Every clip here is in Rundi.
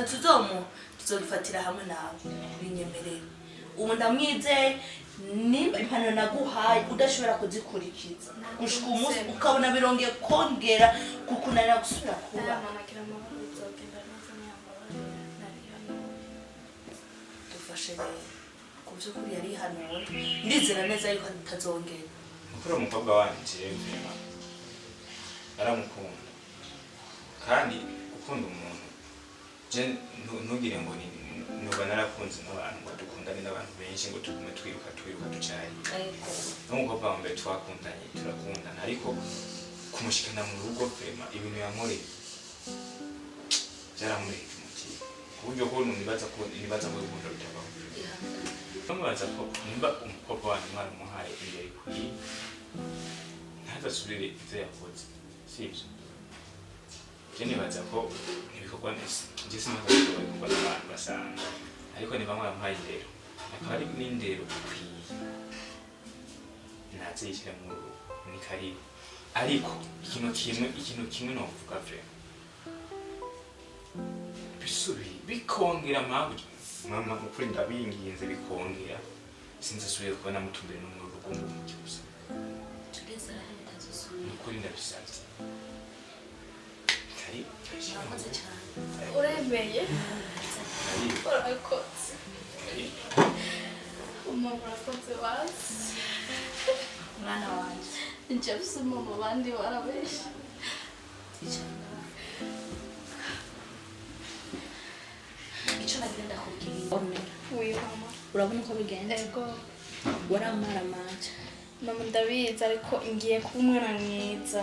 igihano tuzogifatira hamwe nawe binyemerera ubu ndamwizeye nimba impanuro naguhaye udashobora kuzikurikiza gushika umunsi ukabona birongeye kongera kukunanira gusubira kuba dufashe rero ku by'ukuri yari ihanuwe ndizera neza yuko atazongera mukuru umukobwa wanje Vema aramukunda kandi gukunda umuntu je ntugire ngo nuba narakunze n'abantu ngo dukundane n'abantu benshi ngo tugume twiruka ducaye n'umukobwa wa mbere twakundanye turakundana ariko kumushikana mu rugo Vema ibintu yankoreye byaramureka umutima ku buryo ko nibaza ko urukundo rutabaho bamubaza ko nimba umukobwa wanyu mwaramuhaye imbere kuri ntazasubire ivyo yakoze sivyo je nibaza ko ibikorwa neza je sinakora ibikorwa n'abantu basanga ariko niba mwaramuhaye indero akaba ari n'indero ikwiye ntazishyira ni karibu ariko ikintu kimwe novuga Vema bisubire bikongera mama ukuri ndabinginze bikongera sinzasubiye kubona mutumbere n'umwe urugo mu cyusa ukuri ndabisabye kari murakoze cyane uremeye urakoze murakoze wasi mwana wanje njye bisoma mu bandi barabesha icyo nagenda kubwira wiwe mama urabona uko bigenda ego waramara manje mama ndabizi ariko ngiye kuba umwana mwiza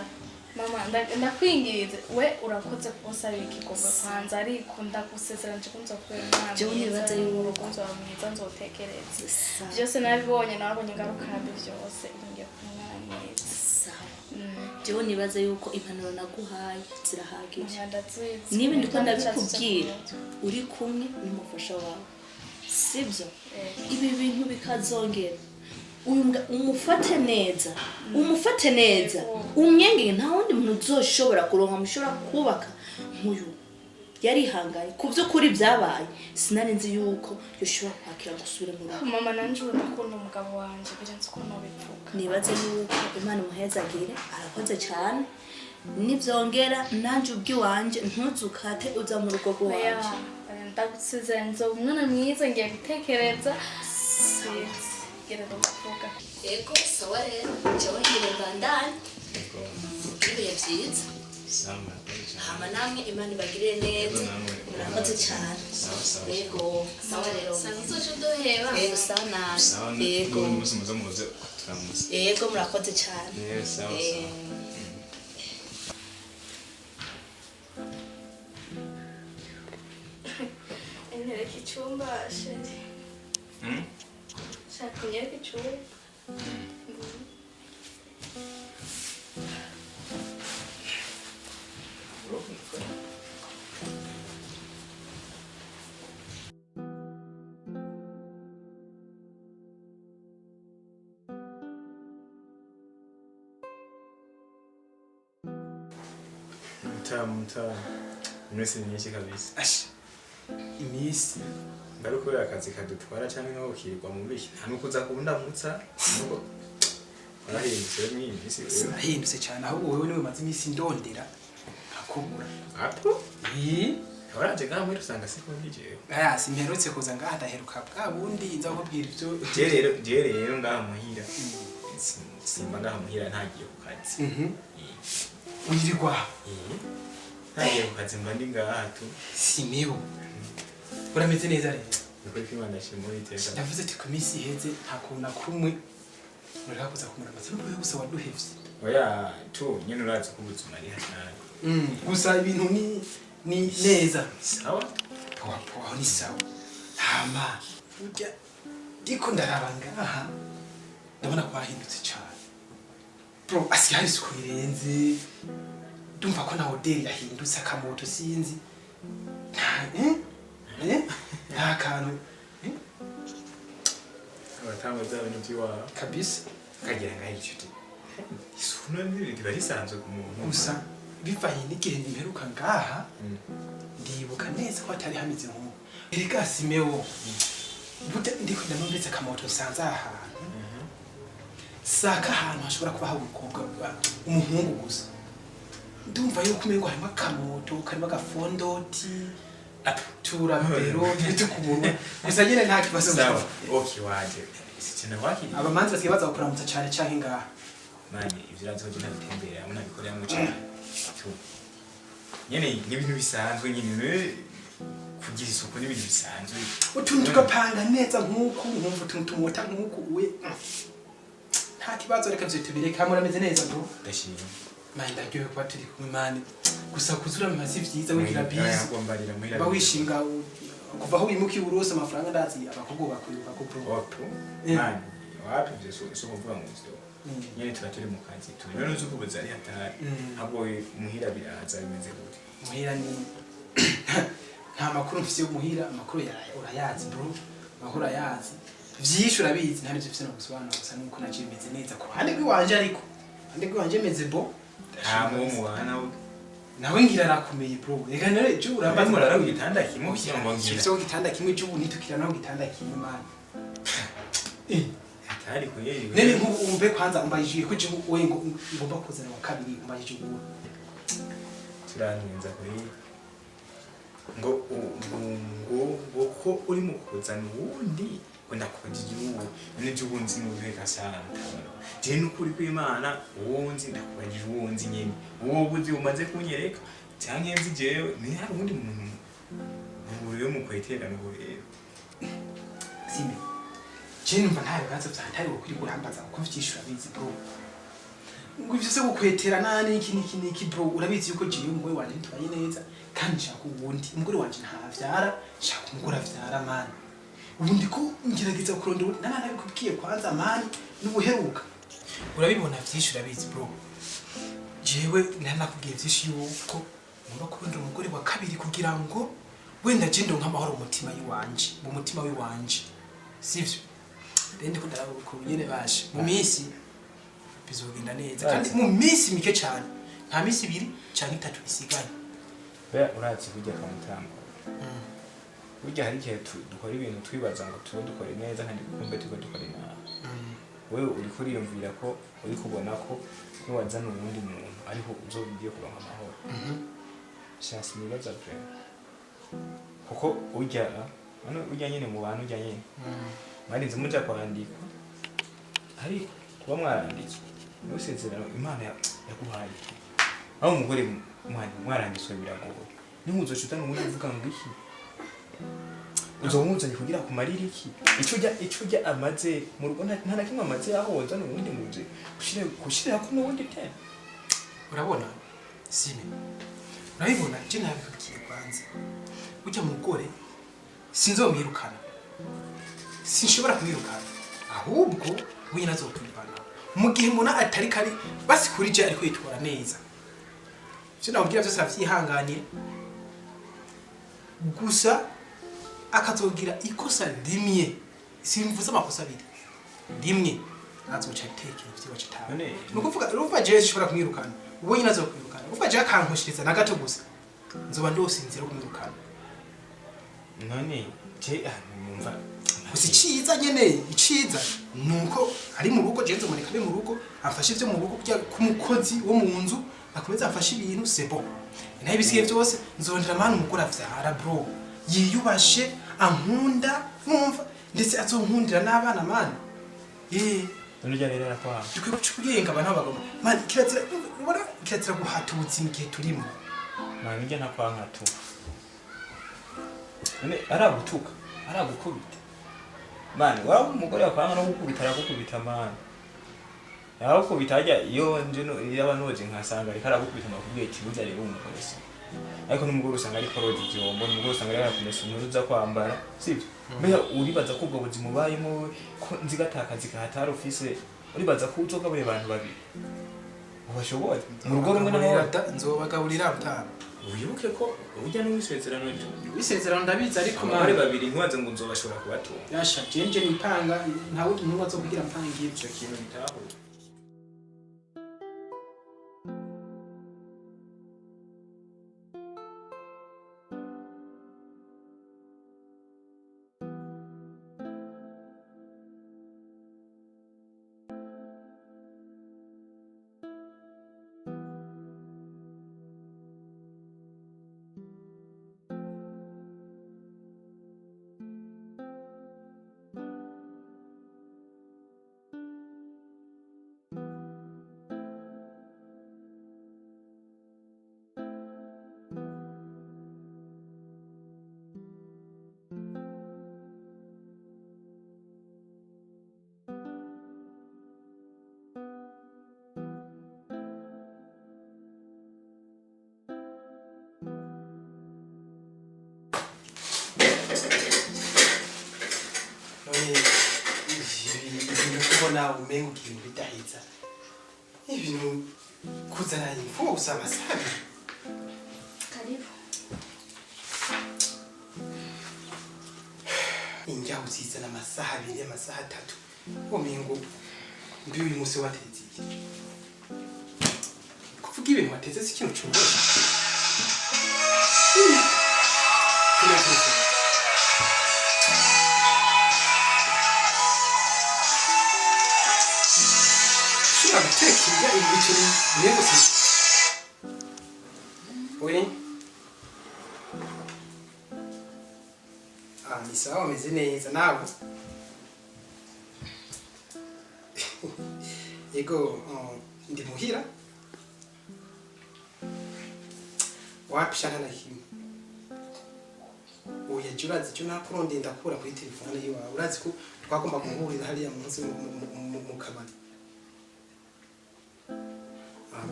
mama ndakwingirize we urakoze kunsaba igikorwa kwanza ariko ndagusezeranje ko nzokubera umwana jewe nibaza yuko nzoba mwiza nzotekereza byose nabibonye nabonye ingaruka mbi byose ngiye kuba umwana mwiza jewe nibaza yuko impanuro naguhaye zirahagije ndazizi niba ndiko ndabikubwira uri kumwe n'umufasha wawe sibyo ibi bintu bikazongera umufate neza umwenge nta wundi muntu uzoshobora kuronka mushobora kubaka nk'uyu yarihangaye ku by'ukuri byabaye sinari nzi yuko yoshobora kwakira gusubira mu rugo mama nanje ndakunda umugabo wanje birenze uko nobivuga nibaze yuko Imana imuhezagire arakoze cyane nibyongera nanje ubwiwanje ntuzukate uza mu rugo rwanje ndagusezeraniza umwana mwiza ngiye gutekereza yego sawa rero jewe ngire mbandanye ibihe byiza hama namwe Imana ibagirire neza murakoze cyane yego sawa rero sanzoje doheba yego sawa nawe yego yego murakoze cyane entereka icyumba sheri shaka unyereke icyumba mutama iminsi myinshi kabisa iminsi ngaruko akazi kadutwara cyangwa nko kirirwa mu biki nta nuko uza kubundamutsa nuko arahindutse mw'iminsi arahindutse cyane ahubwo wewe niwe maze iminsi ndondera akubura apo waraje gamwe rusanga siko ndijeyo simperutse kuza ngaha ndaheruka bwa bundi nza kubwira ibyo je rero ngaha muhira simba ngaha muhira ntagiye ku kazi wirirwa ntagiye ku kazi mba ndi ngaha tu simeho urameze neza rero niko Imana ashimwe iteka ndavuze ati ku minsi iheze nta kuntu na kumwe mureka kuza kumuramaza n'ubwo gusa waduhevye oya tu nyine urazi ko ubuzima ari hanani gusa ibintu ni neza sawa poa ni sawa hama urya ndiko ndaraba ngaha ndabona ko bahindutse cyane bro asi hari isuku irenze ndumva ko na hoteli yahindutse akamoto sinzi nta kantu abatanga by'abintu by'iwabo kabisa kagira ngaho icyo isuku n'ibindi bari sanzwe ku muntu gusa bivanye n'igihe nimperuka ngaha ndibuka neza ko atari hameze nk'ubu erega simeo buta ndiko ndamubitse akamoto nsanze ahantu saka ahantu hashobora kuba hari umukobwa umuhungu gusa ndumva yuko umengo harimo akamoto karimo agafondoti turabero bitukubura gusa nyine nta kibazo sawa okay waje sikina wakiri abamanzi basigaye baza kuramutsa cyane cyane ngaha mani ivyo urazi ko nabitembera unabikorera mu cyane nyene n'ibintu bisanzwe nyine kugira isuku n'ibintu bisanzwe utuntu tugapanga neza nk'uku nkumva utuntu tumota nk'uku we nta kibazo reka vyo tubireke hamwe urameze neza bro ndashimye mani ndaryohe kuba turi kumwe mani gusa kuzura mu masi vyiza wigira bizi ba wishinga kuva aho wimukiye urose amafaranga ndazi abakobwa bakwiruka ko bro opo mani wapi vyo so kuvuga ngo sto nyene turaturi mu kazi turi none uzukubuza ari hatari ahubwo muhira biraza bimeze gute muhira ni nta makuru mfise yo muhira amakuru urayazi bro amakuru ayazi vyinshi urabizi nta nivyo mfise no gusobanura gusa nuko naje bimeze neza ko hande kwiwanje ariko hande kwiwanje meze bo nta mwana nawe ngira arakomeye bro reka nare je urabona murara gitanda kimwe cyangwa ngira cyo gitanda kimwe cyo nitukira naho gitanda kimwe man hatari kuyeri nene umbe kwanza umbayije ko je we ngo ngomba kuzana wa kabiri umbayije ubu turanyenza kuri ngo ko uri mu kuzana uwundi ndakubajije uwo none je ubunzi n'ubweka sana je n'ukuri kw'Imana uwunzi ndakubajije uwunzi nyene uwo buzi umaze kunyereka cyangwa nzi jewe ni hari undi muntu uriyo mu kwetera ngo rero sime je numva ntayo gazo byatari ukuri kurambaza uko vyishura bizi bro ngo ivyo se gukwetera nani iki bro urabizi yuko je umugore wanje tubaye neza kandi nshaka uwundi umugore wanje ntavyara nshaka umugore avyara mani ubundi ko ngerageza kurondera nana nabikubwiye kwanza mani n'ubuheruka urabibona vyinshi urabizi bro jewe nanakubwiye vyinshi yuko ngomba kurondera umugore wa kabiri kugira ngo wenda je ndo nk'amahoro umutima yiwanje mu mutima wiwanje sivyo rende ko ndarabuko nyene bashe mu misi bizogenda neza kandi mu misi mike cyane nta misi 2 cyangwa 3 isiganye be urazi kujya kwa mutama burya hari igihe dukora ibintu twibaza ngo tuba dukora neza kandi kumbe tuba dukora nabi wewe uri kuriyumvira ko uri kubona ko niwazana uwundi muntu ariho uzobigiye kuronka amahoro shasi nibaza pe kuko urya nyene mu bantu urya nyene mwarinze muja kwandika ariko kuba mwaranditse usezerano Imana yaguhaye aho umugore mwaranditswe biragoye nimuzocuta n'umuntu uvuga ngo iki uzomuzanye kugira kumarira iki ico ujya amaze mu rugo nta na kimwe amaze aho wazana ubundi muje kushira ko n'ubundi te urabona sime urabibona je nabikubwiye kwanza ujya mugore sinzomwirukana sinshobora kumwirukana ahubwo wina zokwibana mu gihe muna atari kari basi kuri je ariko yitwara neza cyo nabwira byose avyihanganira gusa akazogira ikosa rimwe simvuze amakosa abiri rimwe azoca itekera ivyo bacitaho nukuvuga ruva je zishobora kumwirukana uwo nyina zo kwirukana uvuga je akankoshiriza na gato gusa nzoba ndosinzira kumwirukana none je numva gusa iciza nyene iciza nuko ari mu rugo je nzomureka be mu rugo afashe ivyo mu rugo kujya kumukozi wo mu nzu akomeza afashe ibintu c'est bon naho ibisigaye byose nzondera mani umugore avyara bro yiyubashe ankunda mwumva ndetse azonkundira n'abana mani none ujya rero kwa dukwiye kuyenga abantu bagomba mani kirazira ubona kirazira guhata ubuzima igihe turimo mani ujya nakwa nkatu none aragutuka aragukubita mani waba umugore yakwanga no gukubita aragukubita mani yaho kubita ajya iyo nje no yabanoje nkasanga ari karagukubita makubwiye kibuza rero umugore se ariko n'umugore usanga ari korodi jombo n'umugore usanga ari yakumesa impuzu kwambara sivyo mbeya uribaza ko ubwo buzima ubayemo ko nzigatakazi kahatari office uribaza ko uzoga buri bantu babiri ubashoboye mu rugo rumwe naho nzobagaburira mutama wibuke ko ujya no wisezerano wisezerano ndabiza ariko mari babiri ntiwaze ngo nzobashobora kubatunga yasha jenje nipanga ntawe ntumwa zo kugira mpanga ivyo kintu bitaho mbona umengo ibintu bidaheza ibintu kuzana imvugo gusa amasaha karibu injyaho uzizana amasaha 2 amasaha 3 umengo mbi uyu munsi wateze iki kuvuga ibintu wateze si ikintu cyoroshye Oui. Ni sawa ameze neza nawe. Yego ndi muhira. Wapishana na kimwe. Oya jurazi cyo nakuronde ndakura kuri telefone yiwa. Urazi ko twagomba guhurira hariya munsi mu kabari.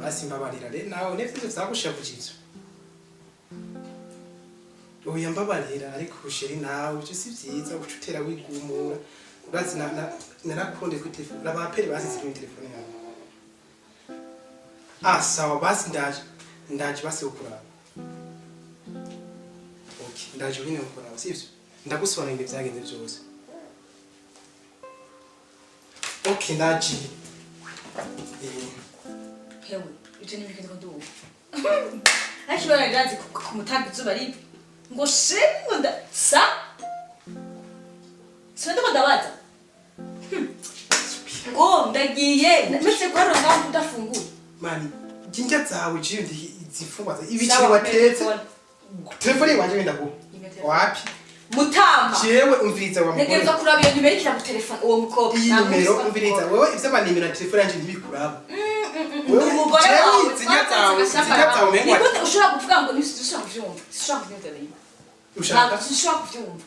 Basi mbabarira rero nawe nefite vyagushavujizo. Oya mbabarira ariko sheri nawe byo si vyiza ucutera wigumura. Urazi narakunde kuri telefone. Labapere basize kuri telefone yawe. Sawa basi ndaje basi ukuraba. Okay, ndaje nyine ukuraba sivyo? Ndagusobanurira ibyagenze byose. Okay, ndaje. Hewe, icyo nibikeze ko nduwo. Ashobora gazi kumutanga izuba ribi. Ngo shemunda sa. Sende ko ndabaza. Ngo ndagiye, ndetse ko aronga ndafungura. Mani, jinja zawe jiyo zifungwa ibiciro watetse. Telefone wanje wenda go. Wapi? Mutama. Jewe umviriza wa mukuru. Ntegeza kuraba iyo nimero ikira mu telefone uwo mukobwa. Iyi nimero umviriza wewe ivyo ba nimero na telefone yanje ntibikuraba. Wewe umugore wawe zinyatawe mengo. Nigute ushobora kuvuga ngo nisushaka kuvyumva. Sishaka kuvyumva rero. Ushaka? Sishaka kuvyumva.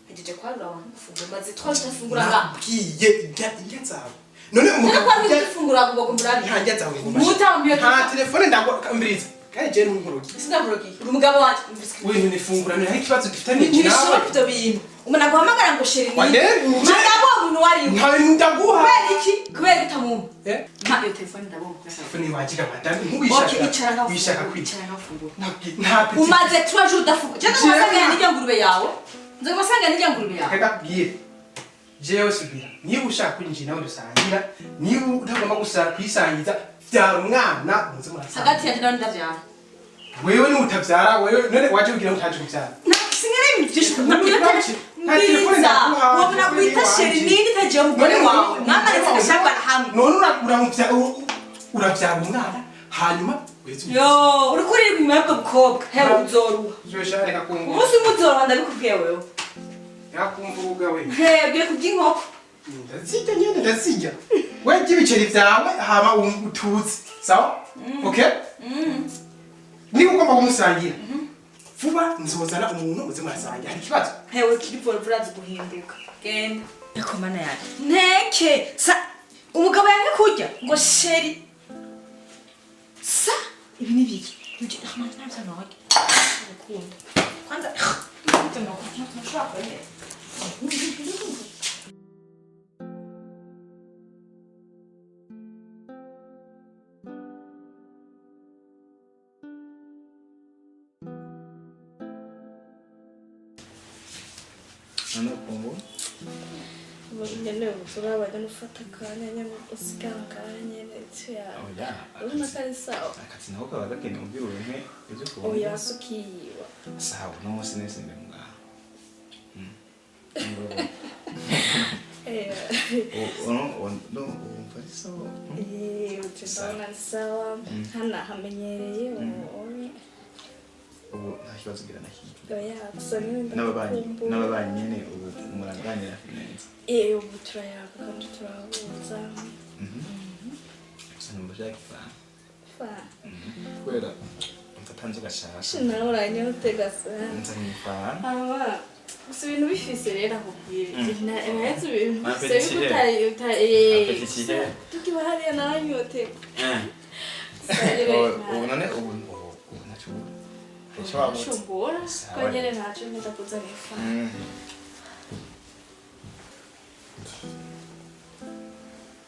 Hejeje kwarura abantu gufungura maze twafungura nga. Nabwiye injya zawe. None umugabo kwafungura ngo mburari. Ntanjya zawe ngo. Mutama nta telefone ndamviriza. Kandi je n'umurogi. Sindamurogi. Umugabo wacu wewe none fungura none ikibazo dufitanye nawe. Nibishobora kuvyo bintu. Umuntu aguhamagara ngo sheri ni. Ndabo umuntu wari. Ntawe ndaguha. Kubera iki? Kubera utamu. Nta iyo telefone ndabona. Telefone wagira badani nkubishaka. Wishaka kwicara ngafungura. Nta piti. Umaze turaje udafungura. Je n'amasanga n'ijya ngurube yawe. Nzo masanga n'ijya ngurube yawe. Reka bwire. Jewe Subila. Niba ushaka kwinjira nawe dusangira, niba utagomba kwisangiza vyara umwana muze murasa. Hagati ya ndanda ndavyara. Wewe ni utavyara wewe none waje kugira utaje kuvyara. Singere ibintu byinshi nta telefone ndaguha. Wabona kwita sheri nini taje umugore wawe. Mwamaretse agashaka hamwe. None uravyara umwana hanyuma yo urukuri rw'imwe bw'abakobwa hewe uzoruha. Joshare kakungu. Umunsi muzoro ndabikubwiye wewe. Yakumvuga we. Hebye kuby'inkoko. Ndazijya nyene ndazijya. We gibiceri vyawe hama utuzi. Sawa? Okay? Ni ugomba kumusangira. Vuba nzozana umuntu uze murasangira. Hari kibazo? Hewe kiri vurazi guhinduka. Genda. Yako mana yake. Nteke. Sa umugabo yange kurya ngo sheri. Sa ibi ni biki? Uje hamwe n'amana wake. Ukunda. Kwanza ntushobora kwemera. Ano kombo? Nyene turabajya nufata akanya nyene usiganganye n'icyo yawe. Oya. Urumva ko ari sawa. Akazi nako kaba gakeneye ubwira uruhe ibyo kubona. Oya sukiyiwa. Sawa no musi nese mbwa. No umfari sawa. Utendana sawa. Hana hamenyereye Ubu nta kibazo gira nahiye. Oya gusa nyine n'ababanyi nyene ubu muranganira neza. Ubu turayaga kandi turahuza. Sanumba shaka Fa. Kwera mfatanze gashasha. Nawe uranyotega sana. Nzanyifa. Aba gusa ibintu bifise rero akubwira. Nahetse ibintu bifise tukiba hariya naranyotega. Ubu none ubu nacu. Shumbura. Kwa nyene nacho nitakuza nifa. うん。 Aba うん。 gusa ibintu bifise rero akubwira. Nahetse ibintu bifise tukiba hariya naranyotega. Shumbura. Kwa nyene nacho nitakuza nifa. うん。 Mm. うん。 Mm.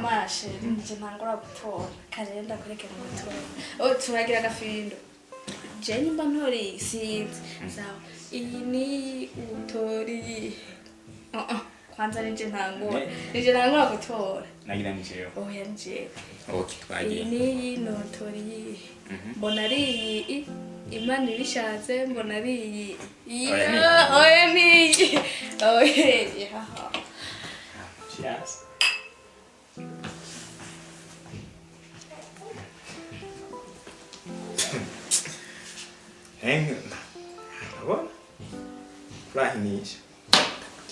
amashe nje ntangora gutora karenda kurekera umutora turagira agafindo je nimba ntori sinzi sawa iyi ni utori kwanza nije ntangora gutora nagira njewe oya nje okay twagiye ni notori mbona ari iyi imana ibishatse mbona ari iyi oya ni oya cheers abona urahinisha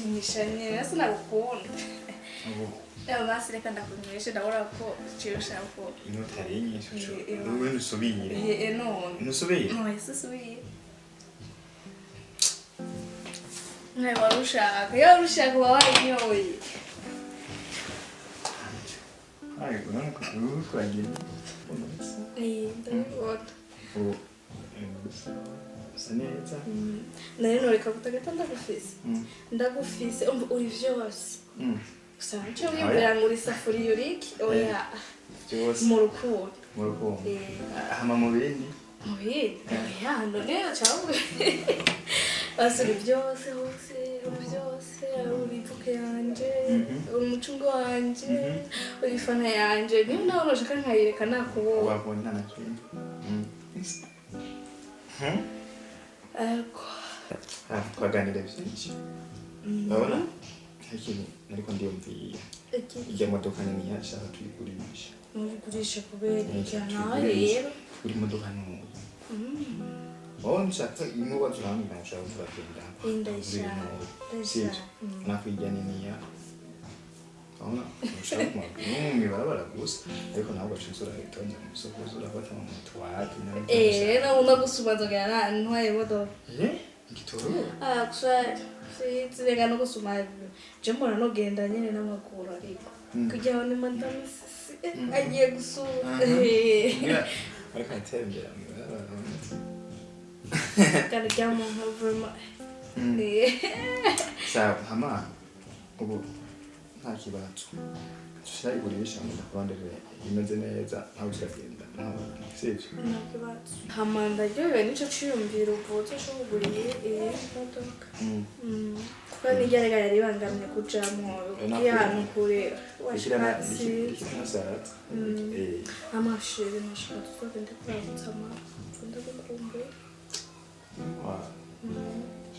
nishanye nasa nagukunda leo basi reka ndakunywesha ndabona ko cyosha ko inyota ari nyinshi uwe nusubire none nusubire no isusubiye ngai warushaka wawanyoye ai unaona kwa ajili ndabona saneza nari reka kutagata ndagufise umva uri vyose usanje wibera muri safuriya uriki oya byose mu rukundo hama mu bindi oya none cyangwa basuri byose hose byose urivuke yanje umucungo wanje urifana yanje niyo nawe urashaka nkayireka nakubo wabona na kintu twaganira byinshi urabona hakiri ariko ndiyumviye ijya modoka nini yashaka tuyigurisha mubigurisha kubera cyane rero uri modoka nini wowe nshaka imuba turambira nshaka kugenda ndashaka nakwijya nini ya urabona ushaka mwibara gusa ariko nawe bashizura itonde musokozo urafata mu mutwati na una gusubaza gana ntwaye modoka igitoro kusha sirenga no gusuma je mbona no genda nyene n'amaguru ariko kujyaho ni mandami agiye gusura ariko atembera kandi cyamo nkavuma sawa hama ubu nta kibazo tushayigurisha mu rwandere imeze neza aho kiragenda sivyo nta kibazo hamanda ryo nico ciyumvira uvuze cyo kuguriye modoka kuko nijyarega yari bangamye kujamwo y'ahantu kure washikasi amashiri nashaka tuzagende kuramutsa amapfunda gukumbuye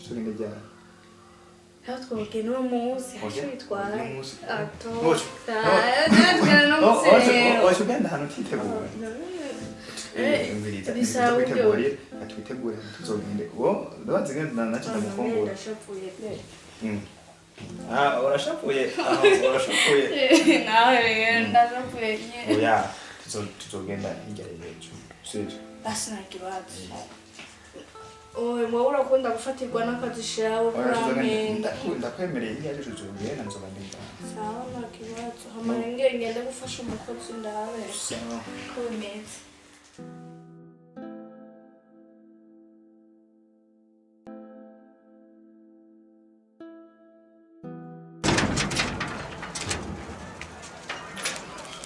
tugende ryari twogenda uno munsi hashitwara ato washugenda ahantu utiteguye bisaba uburyo twitegure tuzogende uwo ndabazigenda naco ndamufungura urashapuye nawe rero ndashapuye nyene oya tuzogenda hirya y'ejo sivyo basi nta kibazo oye mwe urakunda gufatirwa n'akazi shawe kuramenda ndakwemereye iyo ari tuzogenda nzoba ndimba sawa nta kibazo hamara ngende gufasha umukozi ndabe ko bimeze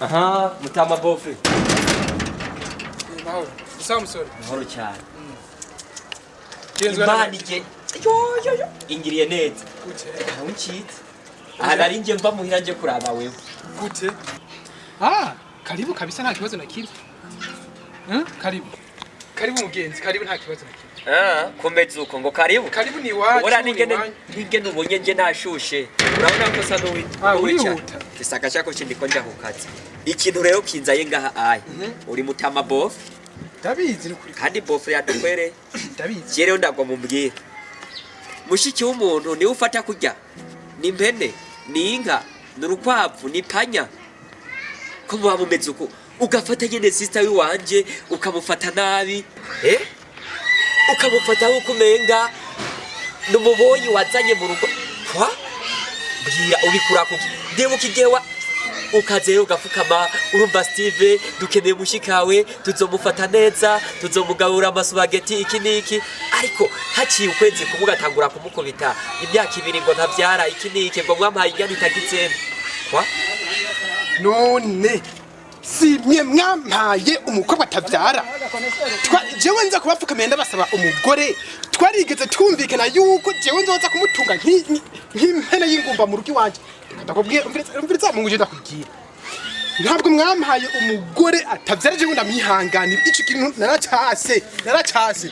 aha mutama bofe mahoro sawa musore mahoro cyane kenzwe imana ije yo ingiriye neza gute aho ncitse aha nari nje mva muhira nje kuraba wewe gute karibu kabisa nta kibazo na kimwe karibu mugenzi karibu nta kibazo na kimwe komeza uko ngo karibu ni wacu ora ningene ubonye nje nashushe urabona ko sa wihuta isaka cyako kindiko njya kukazi ikintu rero kinzaye ngaha ayi uri mutama bofe ndabizi n'ukuri kandi bofe yadukwere ndabizi rero ndagwa mumbwira mushiki w'umuntu ni ufata kujya ni impene ni inka ni urukwavu ni panya ko muba mumeze uko ugafata nyene sister wiwanje ukamufata nabi ukamufata uko umenga n'umuboyi wazanye mu rugo kwa bwira ubikura kuki ndebuka igewa ukazeyo ugafukama urumva Steve dukeneye mushikawe tuzomufata neza tuzomugabura amasubageti iki niki ariko haciye ukwezi kumugatangura kumukubita imyaka 2 ngo ntavyara iki niki ngo mwampaye inyana itagitsembe kwa none si mwe mwampaye umukobwa atabyara jewe nza kubapfukamira ndabasaba umugore twarigeze twumvikana yuko jewe nzoza kumutunga nk'impene y'ingumba mu rugo iwanje ndakubwiye umviriza munguje ndakubwira ntabwo mwampaye umugore atabyara jewe ndamwihanganira ico kintu naracase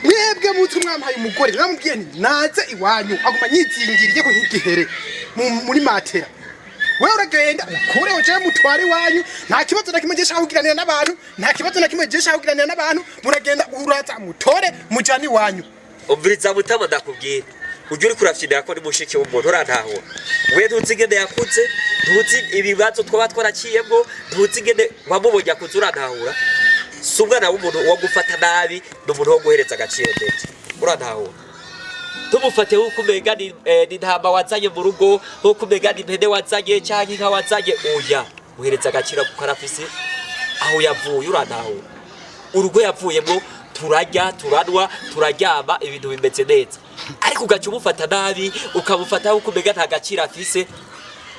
mwebwe mutwe mwampaye umugore namubwiye nti naze iwanyu aguma nyizingiriye ko ntigihere muri matera wewe uragenda ukure uje mutware wanyu nta kibazo na kimwe gisha kugiranira n'abantu nta kibazo na kimwe gisha kugiranira n'abantu muragenda uraza mutore mujani wanyu umviriza mutama ndakubwira uje uri kurafyinira ko ni mushiki w'umuntu urantaho we ntuzigende yakuze ntuzi ibibazo twaba twarakiyemo ntuzigende wamubonye akuze urantahura si umwana w'umuntu wo gufata nabi n'umuntu wo guhereza agaciro ndetse urantahura tumufate huko umega ni ntama wazanye mu rugo huko umega ni impene wazanye cyangwa inka wazanye oya muhereza agaciro kuko arafise aho yavuye urantaho urugo yavuyemo turarya turanwa turaryama ibintu bimeze neza ariko ugaca umufata nabi ukamufata huko umega nta gaciro afise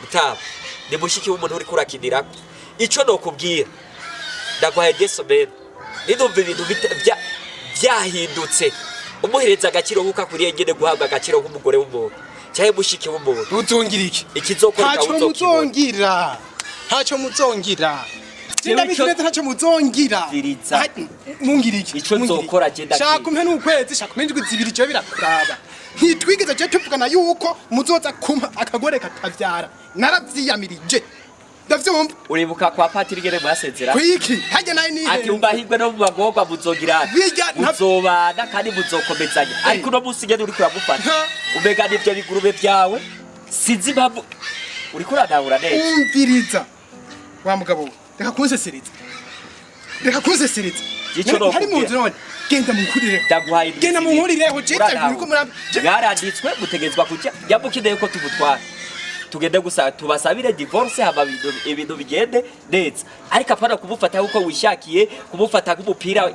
mutama ni mushiki w'umuntu uri kurakinirako ico nokubwira ndagwaye gesomero nidumva ibintu byahindutse umuhereza agaciro kuko akuriye nyene guhabwa agaciro nk'umugore w'umuntu cyahe mushiki w'umuntu uzongira iki ikizokora uzokibona ntacyo muzongira Jenda bikineze ntacyo muzongira mungira iki ico nzokora jenda shaka umpe n'ukwezi shaka umpe indwi zibiri cyo birakuraba ntitwigeze je tuvugana yuko muzoza kumpa akagore katavyara naravyiyamirije ndavyumva uribuka kwa Patrick mwasezera kwiki hajya naye ni ati umbahirwe no mubagomba muzogira muzobana kandi muzokomezanya ariko no musigene uri kuramufata umega nivyo bigurube vyawe sinzi impamvu uri kuranahura neza umviriza wa mugabo reka kunsesereza hari mu nzu none genda munkurire ndaguhaye genda munkurire ho jeta biko mwaranditswe mutegezwa kujya yabukideye ko tugutwara tugende gusa tubasabire divorce haba ibintu bigende neza ariko apana kumufata uko wishakiye kumufata nk'umupira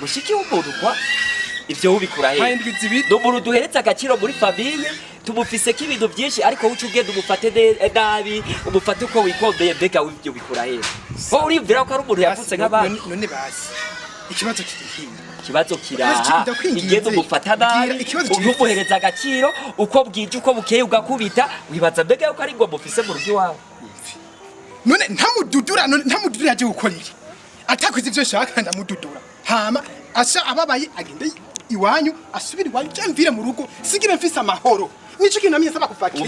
mushiki w'umuntu kwa ivyo ubikura he n'umuntu duheretse agaciro muri famille tumufise k'ibintu byinshi ariko ucu ugenda umufate nabi umufate uko wikombeye mbega w'ivyo bikura he ho urivira ko ari umuntu yavutse nk'abandi none basi ikibazo kirihinda kibazo kiraha igenda umufata nabi umuhereza agaciro uko bwije uko bukeye ugakubita wibaza mbega yuko ari ngo mufise mu rugo iwawe none ntamududura aje gukora iki atakoze ivyo shaka ndamududura hama asha ababaye agende iwanyu asubira iwanyu cyamvire mu rugo sigire mfise amahoro nico kintu namenye saba kuvakira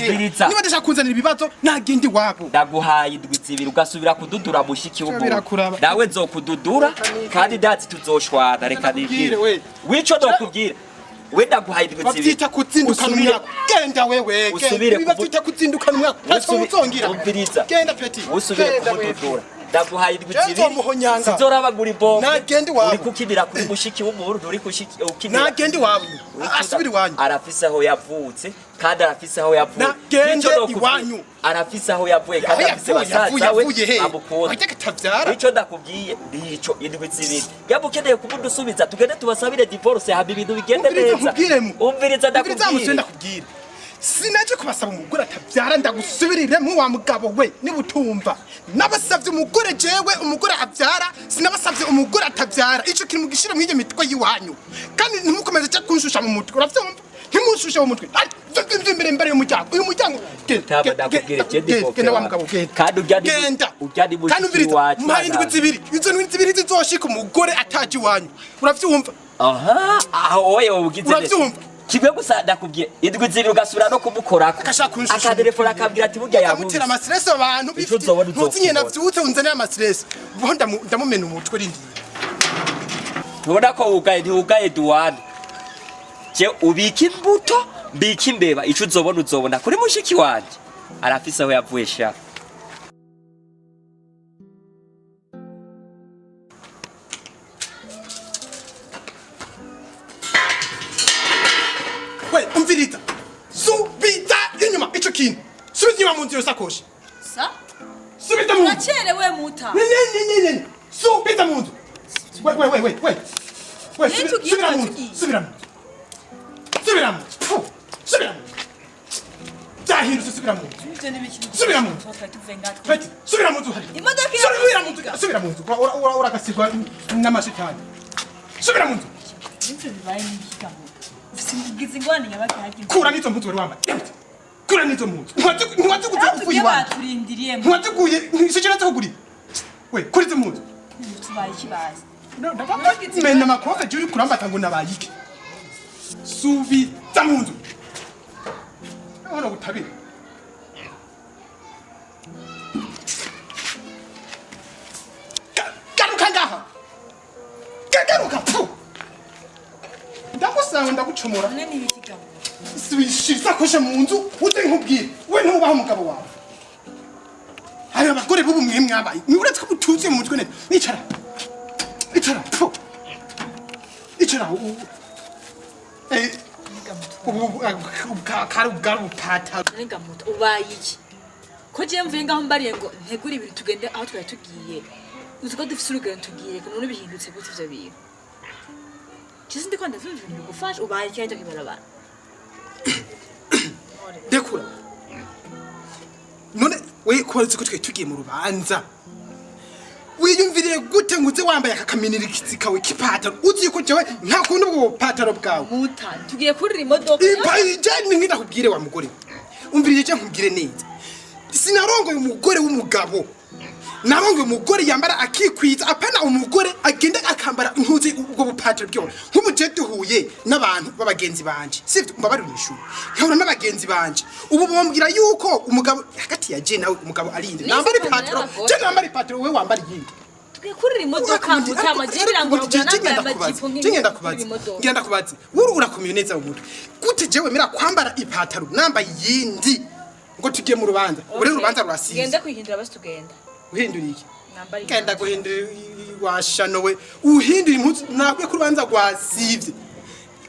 niba ndashaka kunzanira ibibazo nagende wabo ndaguhaye indwi zibiri ugasubira kududura mushiki w'umuntu nawe nzokududura kandi ndazi tuzoshwana reka nibwire wico ndokubwira we ndaguhaye indwi zibiri bavyita kuzindukana umwaka genda wewe bavyita kuzindukana umwaka ntacyo uzongira genda peti usubire kumududura ndaguhaye indwi zibiri sizorabagura ibombo uri kukibira kuri mushiki w'umuntu uri kukibira nagende wawe asubira iwanyu arafise aho yavutse kandi arafise aho yavuye nagende iwanyu arafise aho yavuye kandi arafise basaza we amukunda ico ndakubwiye ndico indwi zibiri yabukeneye kumudusubiza tugende tubasabire divorce haba ibintu bigende neza umviriza ndakubwira sinaje kubasaba umugore atabyara ndagusubirire mu wa mugabo we nibutumva nabasavye umugore jewe umugore abyara sinabasavye umugore atabyara ico kiri mu gishira mwije mitwe yiwanyu kandi ntimukomeze cyo kunshusha mu mutwe uravyumva ntimushushe mu mutwe imbere imbere y'umuryango uyu muryango genda wa mugabo kandi ujyani mushiki wacu mpari indwi zibiri izo ndwi zibiri zizoshika umugore ataje iwanyu uravyumva aha aho wowe ugize uravyumva kimwe gusa ndakubwiye indwi zibiri ugasubira no kumukorako akaderefona akabwira ati burya yabuze amutira amastress abantu ntuzinye navyutse unzanira amastress bo ndamumena umutwe rindi ntubona ko ntiwugaye duwane je ubika imbuto mbika imbeba ico uzobona kuri mushiki wanje arafise aho yavuye sha umviriza subita inyuma ico kintu subita inyuma mu nzira sakoshi sa subita mu uracerewe muta ne subita mu nzu we subira mu byahindutse subira mu nzu Ivyo ni biki? subira mu nzu Twari tuvuye ngaho. Peti subira mu nzu hari Imodoka subira mu nzu uragasigwa n'amashitani subira mu nzu Ivyo bibaye n'ikigamo. Singize ingwani nyabaki kura n'izo mpuzu wari wambaye kura n'izo mpuzu ntiwatuguze uvuye iwanjye baturindiriye ntiwatuguye ntisukira tukuguri we kuri izo mpuzu tubaye kibazi. mena amakofe juri kurambata ngo nabayike subiza mu nzu hano gutabira garuka ngaha garuka ndagusanga ndagucomora None ni bikigamo. Subishiza kosha mu nzu ute nkubwire we ntubaho umugabo wawe ayo abagore bubu mwe mwabaye ni uretse ko utuze mu mutwe neza nicara ubu pata Nenga muto ubaye iki? Ko je mvuye ngaho mbariye ngo ntegura ibintu tugende aho twari tugiye. Uzi ko dufise urugendo tugiye ko none bihindutse gute ivyo bintu. Kisi ndiko ndavumva ibintu gufasha ubaye iki ajya kibarabara. dekura none we kubaze ko twe tugiye mu rubanza wiyumviriye gute nguze wambaye akakaminirikizi kawe kipataro uzi ko jewe nta kuntu ubwo pataro bwawe Muta tugiye kurira imodoka. ipayijani nk'indakubwire wa mugore umviriye cyo nkubwire neza sinarongoye umugore w'umugabo narongoye umugore yambara akikwiza apana umugore agenda akambara impuzu ubwo bupataro byo nk'umuje duhuye n'abantu b'abagenzi banje sivyo mbabari mwishuri nkabona n'abagenzi banje ubu bombwira yuko umugabo hagati ya je nawe umugabo arinde nambara ipataro je nambara ipataro we wambara yindi Tugiye kurira imodoka mutama jibira ngo ugana amajipo ngenda kubaza uru urakomeye neza mu mutwe gute jewe mira kwambara ipataro namba yindi ngo tugiye mu rubanza uri rubanza rurasize genda kwihindura basi tugenda uhinduriye nambari genda guhindura washano we uhindura impuzu nakwe ku rubanza rwasivye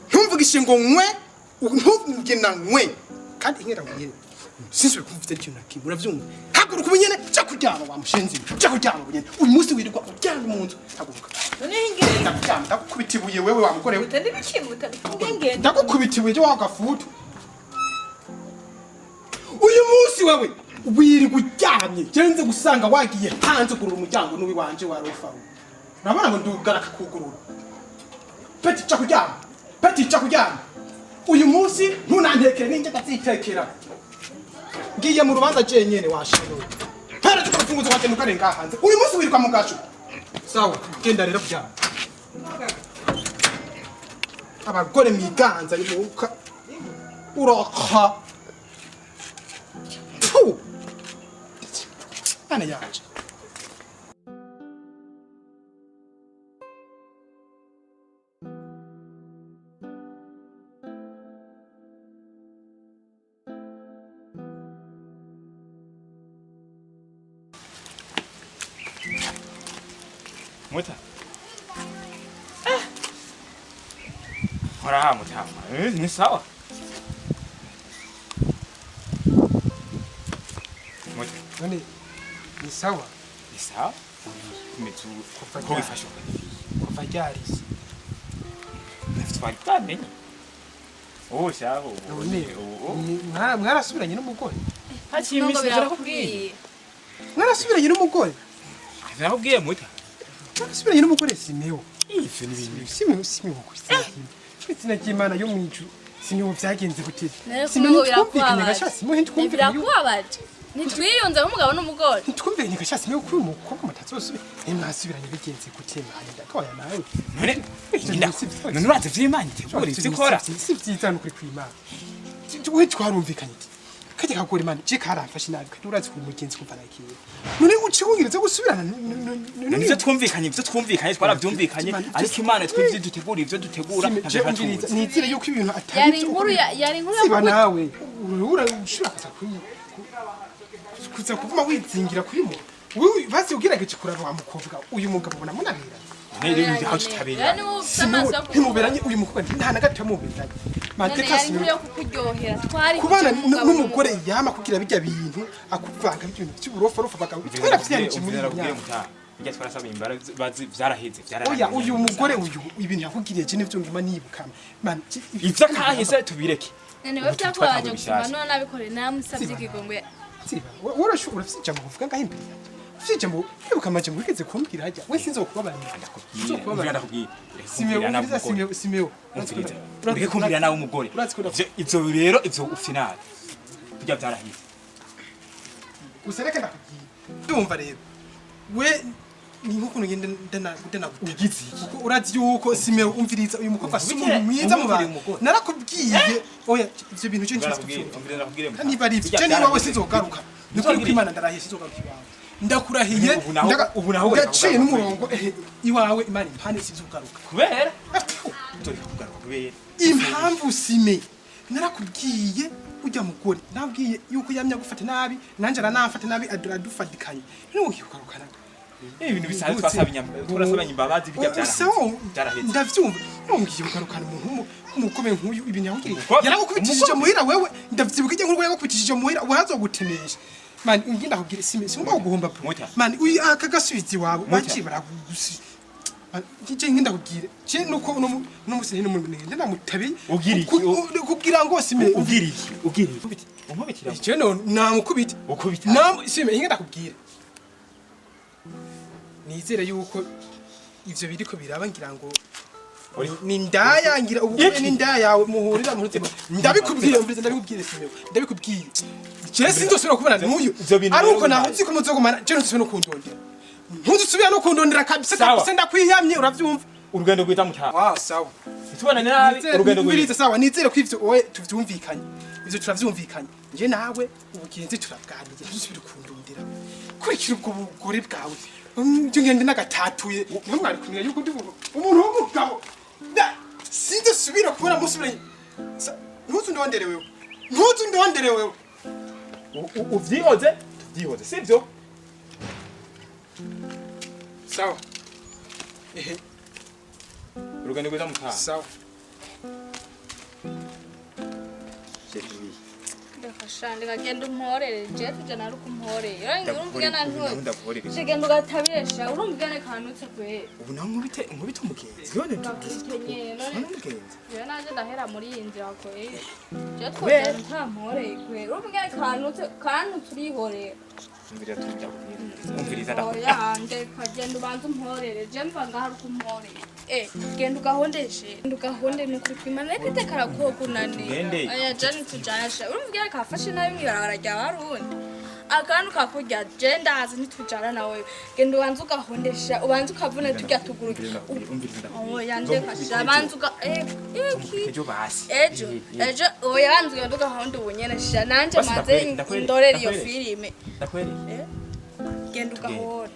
ntumvugishe ngo nkwe ntumvuge na nkwe kandi nkera ngire sinzi kumvita ikintu nakimwe uravyumva haguruka ubunyene cyo kuryama wa mushenzi cyo kuryama ubunyene uyu munsi wirirwa uryama mu nzu haguruka none hingire ndakuryama ndakubitibuye wewe wa mugore we utandi bikimuta ngenge ndakubitibuye je wagafutu uyu munsi wewe wirirwa uryamye jenze gusanga wagiye hanze kurura umuryango n'uwi wanje warofa urabona ngo ndugara kakugurura peti cyo kuryama uyu munsi ntunantekere ninjye ndazitekera ngiye mu rubanza jenyene washiro mpera cyo kufunguza wate nukarenga hanze uyu munsi wirirwa mu gacu sawa genda rero kuryama abagore mwiganza imuka uroka ana yaje Muta. Hora mutama. Ni sawa. Muta. none ni sawa Ni sawa? Mitu ko bifasha kuva ryarisi twari twamenye. Oh shaho. none mwarasubiranye n'umugore Hachimisi birakubwiye mwarasubiranye n'umugore Nakubwiye muta. mwarasubiranye n'umugore simeho Ife ni ibintu. simeho kwizina ry'Imana yo mwijuru simeho vyagenze gute Simeho birakubabaje. gasha simeho ntitwumvikanye birakubabaje ntitwiyunze nk'umugabo n'umugore ntitwumvikanye gasha simeho kuri umukobwa mutatosubira mwasubiranye bigenze gute mwana ndakaya nawe None uraze vy'Imana itegura ivyo ukora. si vyiza n'ukuri kw'Imana we twarumvikanye kajya kagora Imana je karamfashe nabi kandi urazi ku mugenzi kumva nakiye none uci wongireze gusubirana Nivyo twumvikanye twaravyumvikanye ariko Imana twivyo dutegura ivyo dutegura nizire yuko ibintu atari yari inkuru siba nawe ushobora kuza kuvuma wizingira kuri mo wewe basi ugerageje kuraba wa mukobwa uyu mugabo ubona munabera Nere ndi aho tutabera. ntimuberanye uyu mukobwa nta na gato muberanye mateka yari inkuru yo kukuryohera twari kubana n'umugore yama kugira bijya bintu akuvanga ibintu by'uburofa bagabo twaravyanje muri myaka njya twarasaba imbabazi vyaraheze oya uyu mugore uyu ibintu yakugiriye je nivyo ngima nibukama man ivyo kahise tubireke nene we byakubaje gusoma none nabikoreye namusabye ikigongwe Siba urashobora ufite mu kuvuga ngaho imbere ufite mu kwibuka amaje mu wigeze kumbwira hajya we sinzo kubabarira Simeo ureke kumbwira nawe umugore ivyo rero ivyo ufinale bijya byarahiye usereke ndakubwira ndumva rero we ni nkuko ngende ndana ugizi kuko urazi yuko Simeo umviriza uyu mukobwa si umuntu mwiza mu bantu narakubwiye oya ivyo bintu cyo nshaka kandi bari ivyo ni wowe sizogaruka niko kwimana ndarahiye sizogaruka iwawe ndakurahiye ubu naho gaciye n'umurongo iwawe imana impande sizogaruka kubera turi kugaruka kubera impamvu Sime narakubwiye ujya mugore nabwiye yuko yamya gufata nabi nanje aranafata nabi adufatikanye nuko ukarukana ibintu bisanzwe twasabanya imbabazi bijya byaraheze ndavyumva nongiye ukarukana umuntu umukomeye nkuyu ibintu yahugiriye yaragukubitishije muhira wewe ndavyibuka ije nkuru yagukubitishije muhira wahazogutemesha man ngenda kugira Sime singo guhomba man uyu akagasubizi wawe baci baragusi Kije ngenda kugira je nuko no musene no ngenda namutabi kugira ngo Sime ugiri unkubitira je no namukubita ukubita nam Sime ngenda kubwira nizere yuko ivyo biriko biraba ngira ngo ni ndaya ngira ubukwe ni ndaya yawe muhurira mu rutima ndabikubwiye mbize ndabikubwiye Sime ndabikubwiye je sinzosubira kubona n'uyu aruko naho uziko muzogumana je nsubira no kundondera ntuzusubira no kundondera kabisa ndakwiyamye uravyumva urugendo gwita mutara sawa tubana nabi urugendo gwita sawa nizere ko ivyo oye tuvyumvikanye ivyo turavyumvikanye nje nawe ubugenzi turabwanije ntuzusubira kundondera kurikira ubwo bugore bwawe nje ngende nagatatuye ntumwari kumenya yuko ndi umuntu w'umugabo sinzosubira kubona musubire ntuzundondere wewe uvyihoze tuvyihoze sivyo sawa urugendo gwita mutara sawa ndakashande kagenda umporere je tuje nari kumporere urumvigana ntwe kigenda ugatabesha urumvigana kanutse kwe ubu naho nkubite umugenzi yone umugenzi je naje ndahera muri iyi nzira kwe je twoje nta mporere kwe urumvigana kanutse urihorera umviriza oya nde kagenda ubanza umporere je mva ngaho kumporere genda ugahonde nukuri kwimana reka karakoko nane aya jani tujasha urumvigana kafashe nabi mwibarabara rya barundi akantu kakurya je ndazi ntitujana nawe genda ubanza ugahondesha ubanza ukavuna tujya tuguruka oya nde fasha banza uga ejo basi ejo oya banza ugenda ugahonde ubunyene sha nanje maze indorera iyo filime ndakwereye genda ugahonde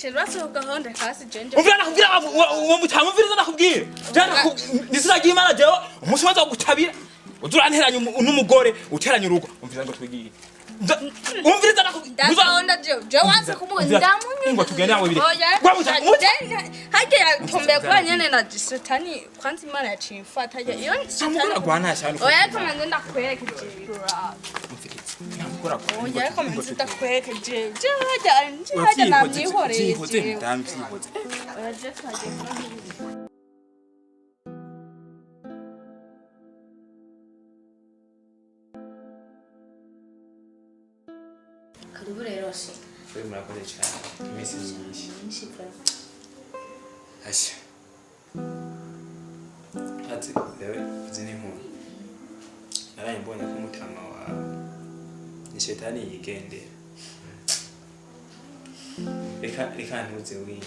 shirwase ugahonde kasi jenje umvira nakubwira uwo mutama umviriza nakubwira jana nisiragiye imana jewe umunsi waza gutabira uduranteranya n'umugore uteranya urugo umviriza ngo twigiye umviriza nakubwira ndabona je wanze kumuha ndamunye ngo tugende nawe biri hajya yatombe kwa nyene na disatani kwanza imana yacimfata iyo samukora gwana cyane oya komande ndakwereka jira namukora oya komande ndakwereka je hajya namwihoreye ndamvyihoze oya je twaje karibu rero se murakoze cyane imisi myinshi asha ati lewe zini nkuru naraye mbonye ko mutama wawe ni shetani yigendera reka ntuze wi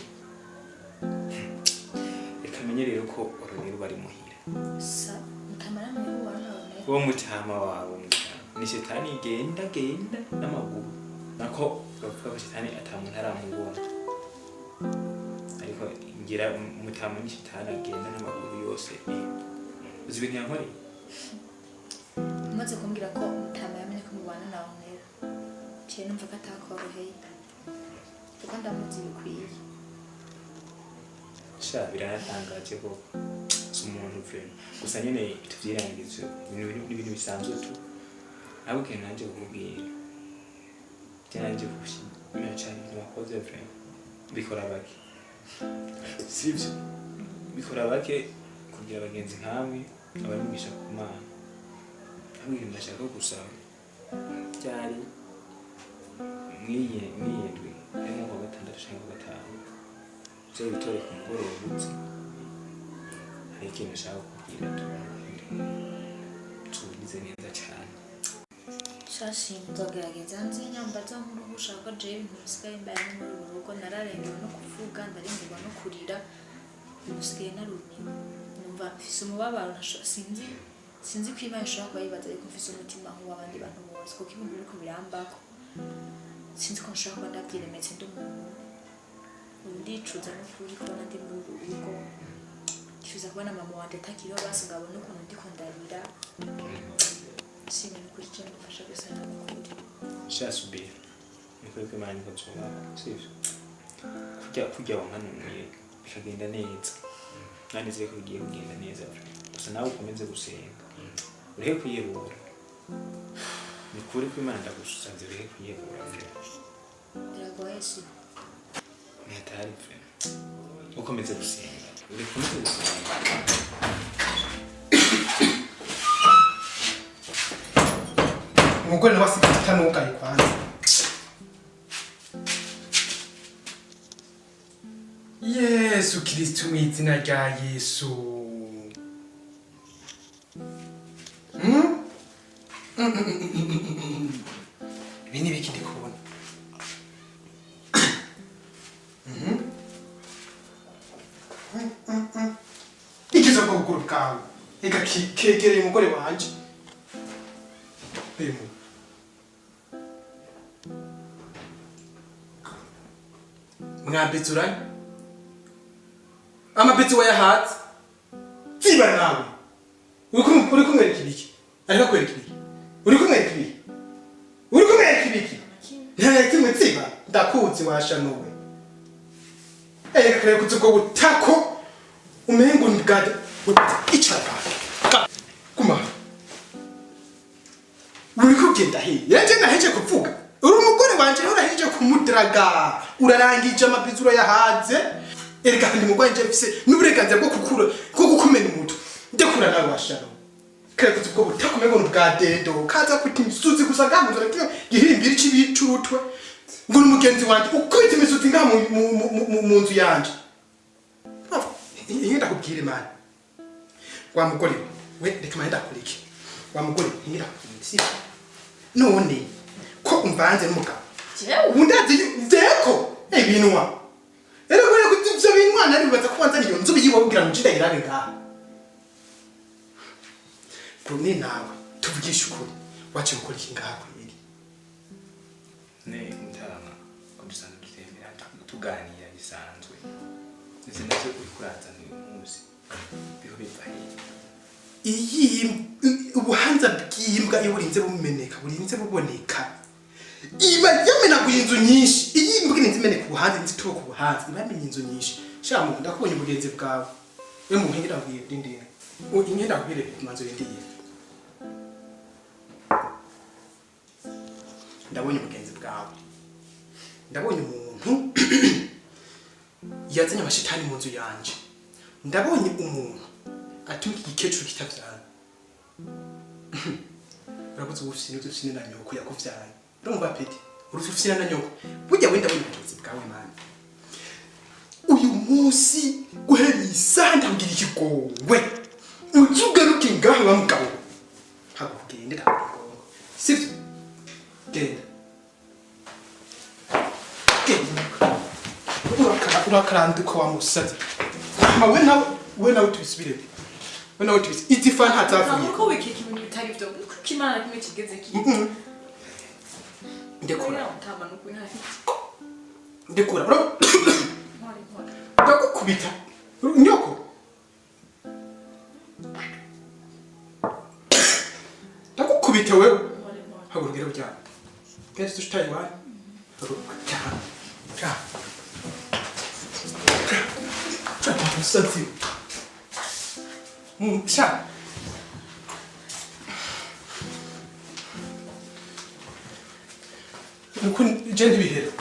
reka menye rero ko urunero bari muhira sa mutamara mwe warone uwo mutama wawe ni shetani igenda n'amaguru nako bavuga ko shetani atamuntu aramubona ariko ngira mutama ni shetani agenda n'amaguru yose uzi ibintu yankoreye umaze kumbwira ko mutama yamenye ko mubana nawe mwera ciye numva ko atakoroheye kuko ndamuzi bikwiye sha biratangaje ko umuntu vrema gusa nyene tuvyirangize ibintu bisanzwe tu ntabwo kenshi nanje kukubwira cyanje kushimira cyane Murakoze vrema bikora bake sivyo bikora bake kugira abagenzi nkawe abarimisha ku Mana hamwe ndashaka gusaba cyari mwiyendwi arimo kuwa gatandatu cyangwa gatanu cyo bitore ku mugoroba utse hari ikintu nshaka kubwira tubize neza cyane shashi nzogerageza nzi nyamba za nkuru ushaka je ibintu bisigaye mbaye muri uru rugo nararengewe no kuvuga ndarengerwa no kurira bisigaye narumye numva mfise umubabaro sinzi ko Imana ishobora kuba yibaza ariko mfise umutima nk'uw'abandi bantu bose kuko ibintu biriko birambako sinzi ko nshobora kuba ndabyiremetse ndi umuntu ndicuza n'ukuri kubona ndi muri uru rugo ndifuza kubona mama wanje atakiriho basi ngabona ukuntu ndiko ndabira sinzi n'ukuri icyo mufasha gusa n'ukuri sha Subila niko ko Imana ikazubaka sivyo kujya wankanuye bikagenda neza nanditse ko bigiye kugenda neza gusa nawe ukomeze gusenga urihe kuyebura ni kuri ko Imana ndagusanze urihe kuyebura biragoye si ntihari ukomeze gusenga urikomeze gusenga umugore nawe asigaye atanugaye kwanza Yesu Kristo mu izina rya Yesu ibi ni ibiki ndi kubona ikiza bwo bukuru bwawe ega kegereye umugore wanje bemu mwambitsuranye amapeti wayahatse ziba nawe uri kumwereka ibiki ariko kwereka ibiki uri kumwereka ibiki uri kumwereka ibiki nta kimwe tsiba ndakuzi washanuwe kare kutsuko butako umengo ndigada ichaka kuma uri kugenda he yaje naheje kuvuga uri umugore wanje uraheje kumudiraga urarangije amapizuro yahaze erega kandi mugwanje mfise n'uburenganzira bwo kukura bwo gukumena umuntu ndekura nawe washano kare kutsuko butako umengo n'ubwa dedo kaza kuti misuzi gusa ngaho nzora gihimbira ikibicurutwe ngo n'umugenzi wanje ukwita imisuzi ngaho mu nzu yanje Hinda kubwire man. Wa mugore we reka manda kuriki. Wa mugore hinda si. None ko umvanze n'umugabo. jewe Undazi zeko ebinwa. Era gore kutivyo binwana nibaza kubanza niyo nzu biyiwa kugira ngo njida irane ngaha. Prone nawe tuvugisha ukuri. Wache gukora iki ngaha kwiri. ne mutama kodusanga dutemera tuganira bisanzwe ndetse natwe kurikuraza n'umunsi biho bivaye Iyi ubuhanza bw'imbwa iyo burinze bumeneka burinze buboneka iba yamenaguye inzu nyinshi iyi mbwa irinze imeneka ubuhanza nzituba ku buhanza ibamenye inzu nyinshi shamu ndakubonye ubugenzi bwawe we mu nkingira bwiye ndindira inkenda kubire kumanzo yendiye ndabonye ubugenzi bwawe ndabonye umuntu yazanye amashitani mu nzu yanje ndabonye umuntu atuma igikecuru kitavyara urabuze ubufisini n'udufisini na nyoko yakuvyaye urumva peti urufisini na nyoko burya wenda wenda ubugenzi bwawe mani uyu munsi guhera isaha ndakugira ikigowe ukigaruke ngaha wa mugabo hakugende ndakugongo sivyo genda urakarandiko wa musazi ama we nawe tubisubire we nawe tubisi itifa ntatavuye ko wikika ibintu bitari byo kuko Imana kimwe kigeze ki ndekura utama nuko ntahi ndekura bro ndakukubita nyoko ndakukubita wewe hagurugera bujyana kenshi tushitaye wani musazi sha nuko je ntibihera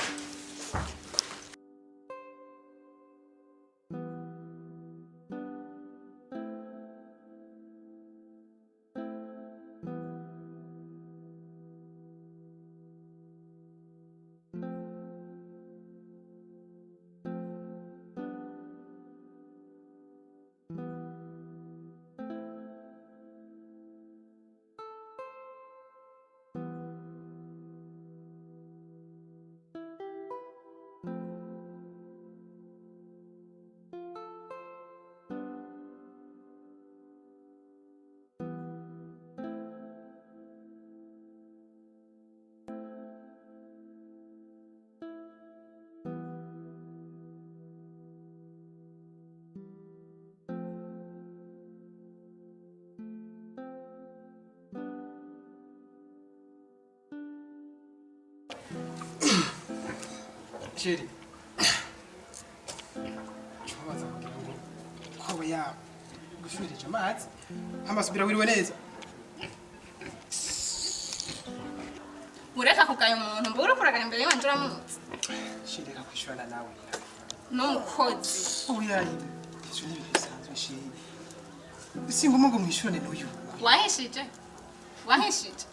Sheri. Chobaza kugira ngo kwaba yabo gushurije amazi. Amasubira wiriwe neza. Ureka kugaya umuntu mbura kuragana imbere y'abandi uramutse. Sheri reka kwishurana nawe. N'umukozi. Oya ide. Icyo ni ibintu bisanzwe Sheri. Singoma ngo mwishurane n'uyu. Wahishije? Wahishije?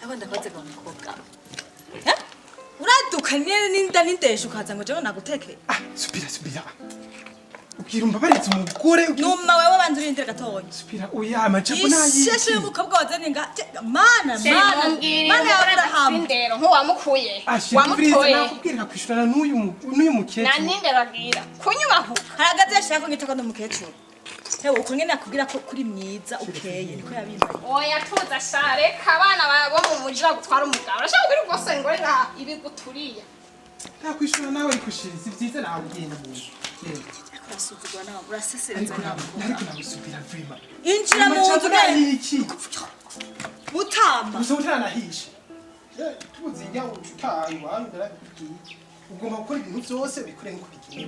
Abo ndakoze kwa mukobwa. Uraduka n'inda n'indesha ukaza ngo jewe nagutekeye. Subira. Ubwira umbabaritse umugore. Numa wewe banze urindira gatonya. Subira oya amajepo nayi. Isheshe y'umukobwa wazanye nga mana. Mana Abraham. Indero nkuwamukuye. Wamutoye. Nakubwira kwishurana n'uyu mukecuru. Na ninde bagira? Kunyubaho. Haragaze yashaka ngitako n'umukecuru. Hewe uko ngene nakubwira ko kuri myiza ukeye niko yabimbaye. Oya tuza share kabana bo mu mujira gutwara umugabo. Urashaka kugira ubwose ngo reka ibiguturiye. Nakwishura nawe arikushira si vyiza nawe ugenda mu. Urasuzugwa nawe urasesereza nawe. Ariko nabusubira vrima. Injira mu nzu iki? Mutama. Gusa utanahishe. Tubuze njyawo utayi wanyu ndarabikiye. Ugomba gukora ibintu byose bikure nko bigiye.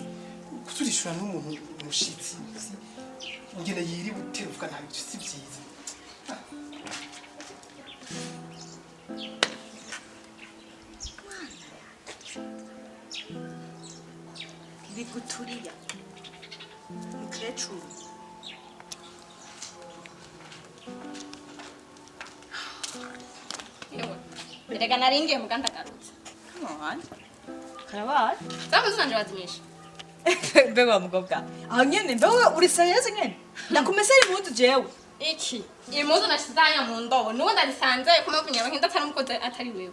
Kuturishura n'umuntu umushitsi. Ngene yiri buteruka ntabyo si byiza. Biguturiya. Mukecuru. Yewe. Erega naringiye muganda garutse. Come on. Karabaye. Zamu zanje bazimisha. Mbewa mukobwa. Aho nyene mbewa uri serious nyene. Ndakumesera impundu jewe. Iki impuzu nashizanya mu ndobo nuwo ndarisanze kumavunya bahinda atari umukozi atari wewe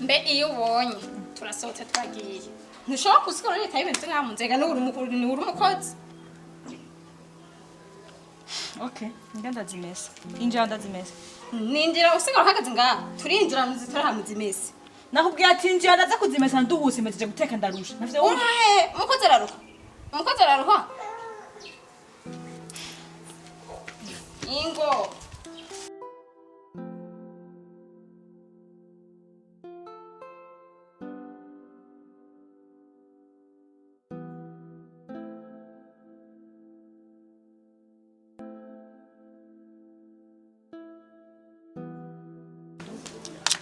mbe iyo ubonye turasohotse twagiye ntushobora kusikora leta y'ibintu nka mu nzega n'uri umukuru ni uri umukozi. Okay, ngenda zimesa. Injira ndazimesa. Ninjira usigara uhagaze ngaha turinjira mu zitara mu zimesi. Nakubwiye ati injira ndaza kuzimesa nduhuse mejeje guteka ndarusha. Nafite umukozi araruha. Umukozi araruha. Ingo.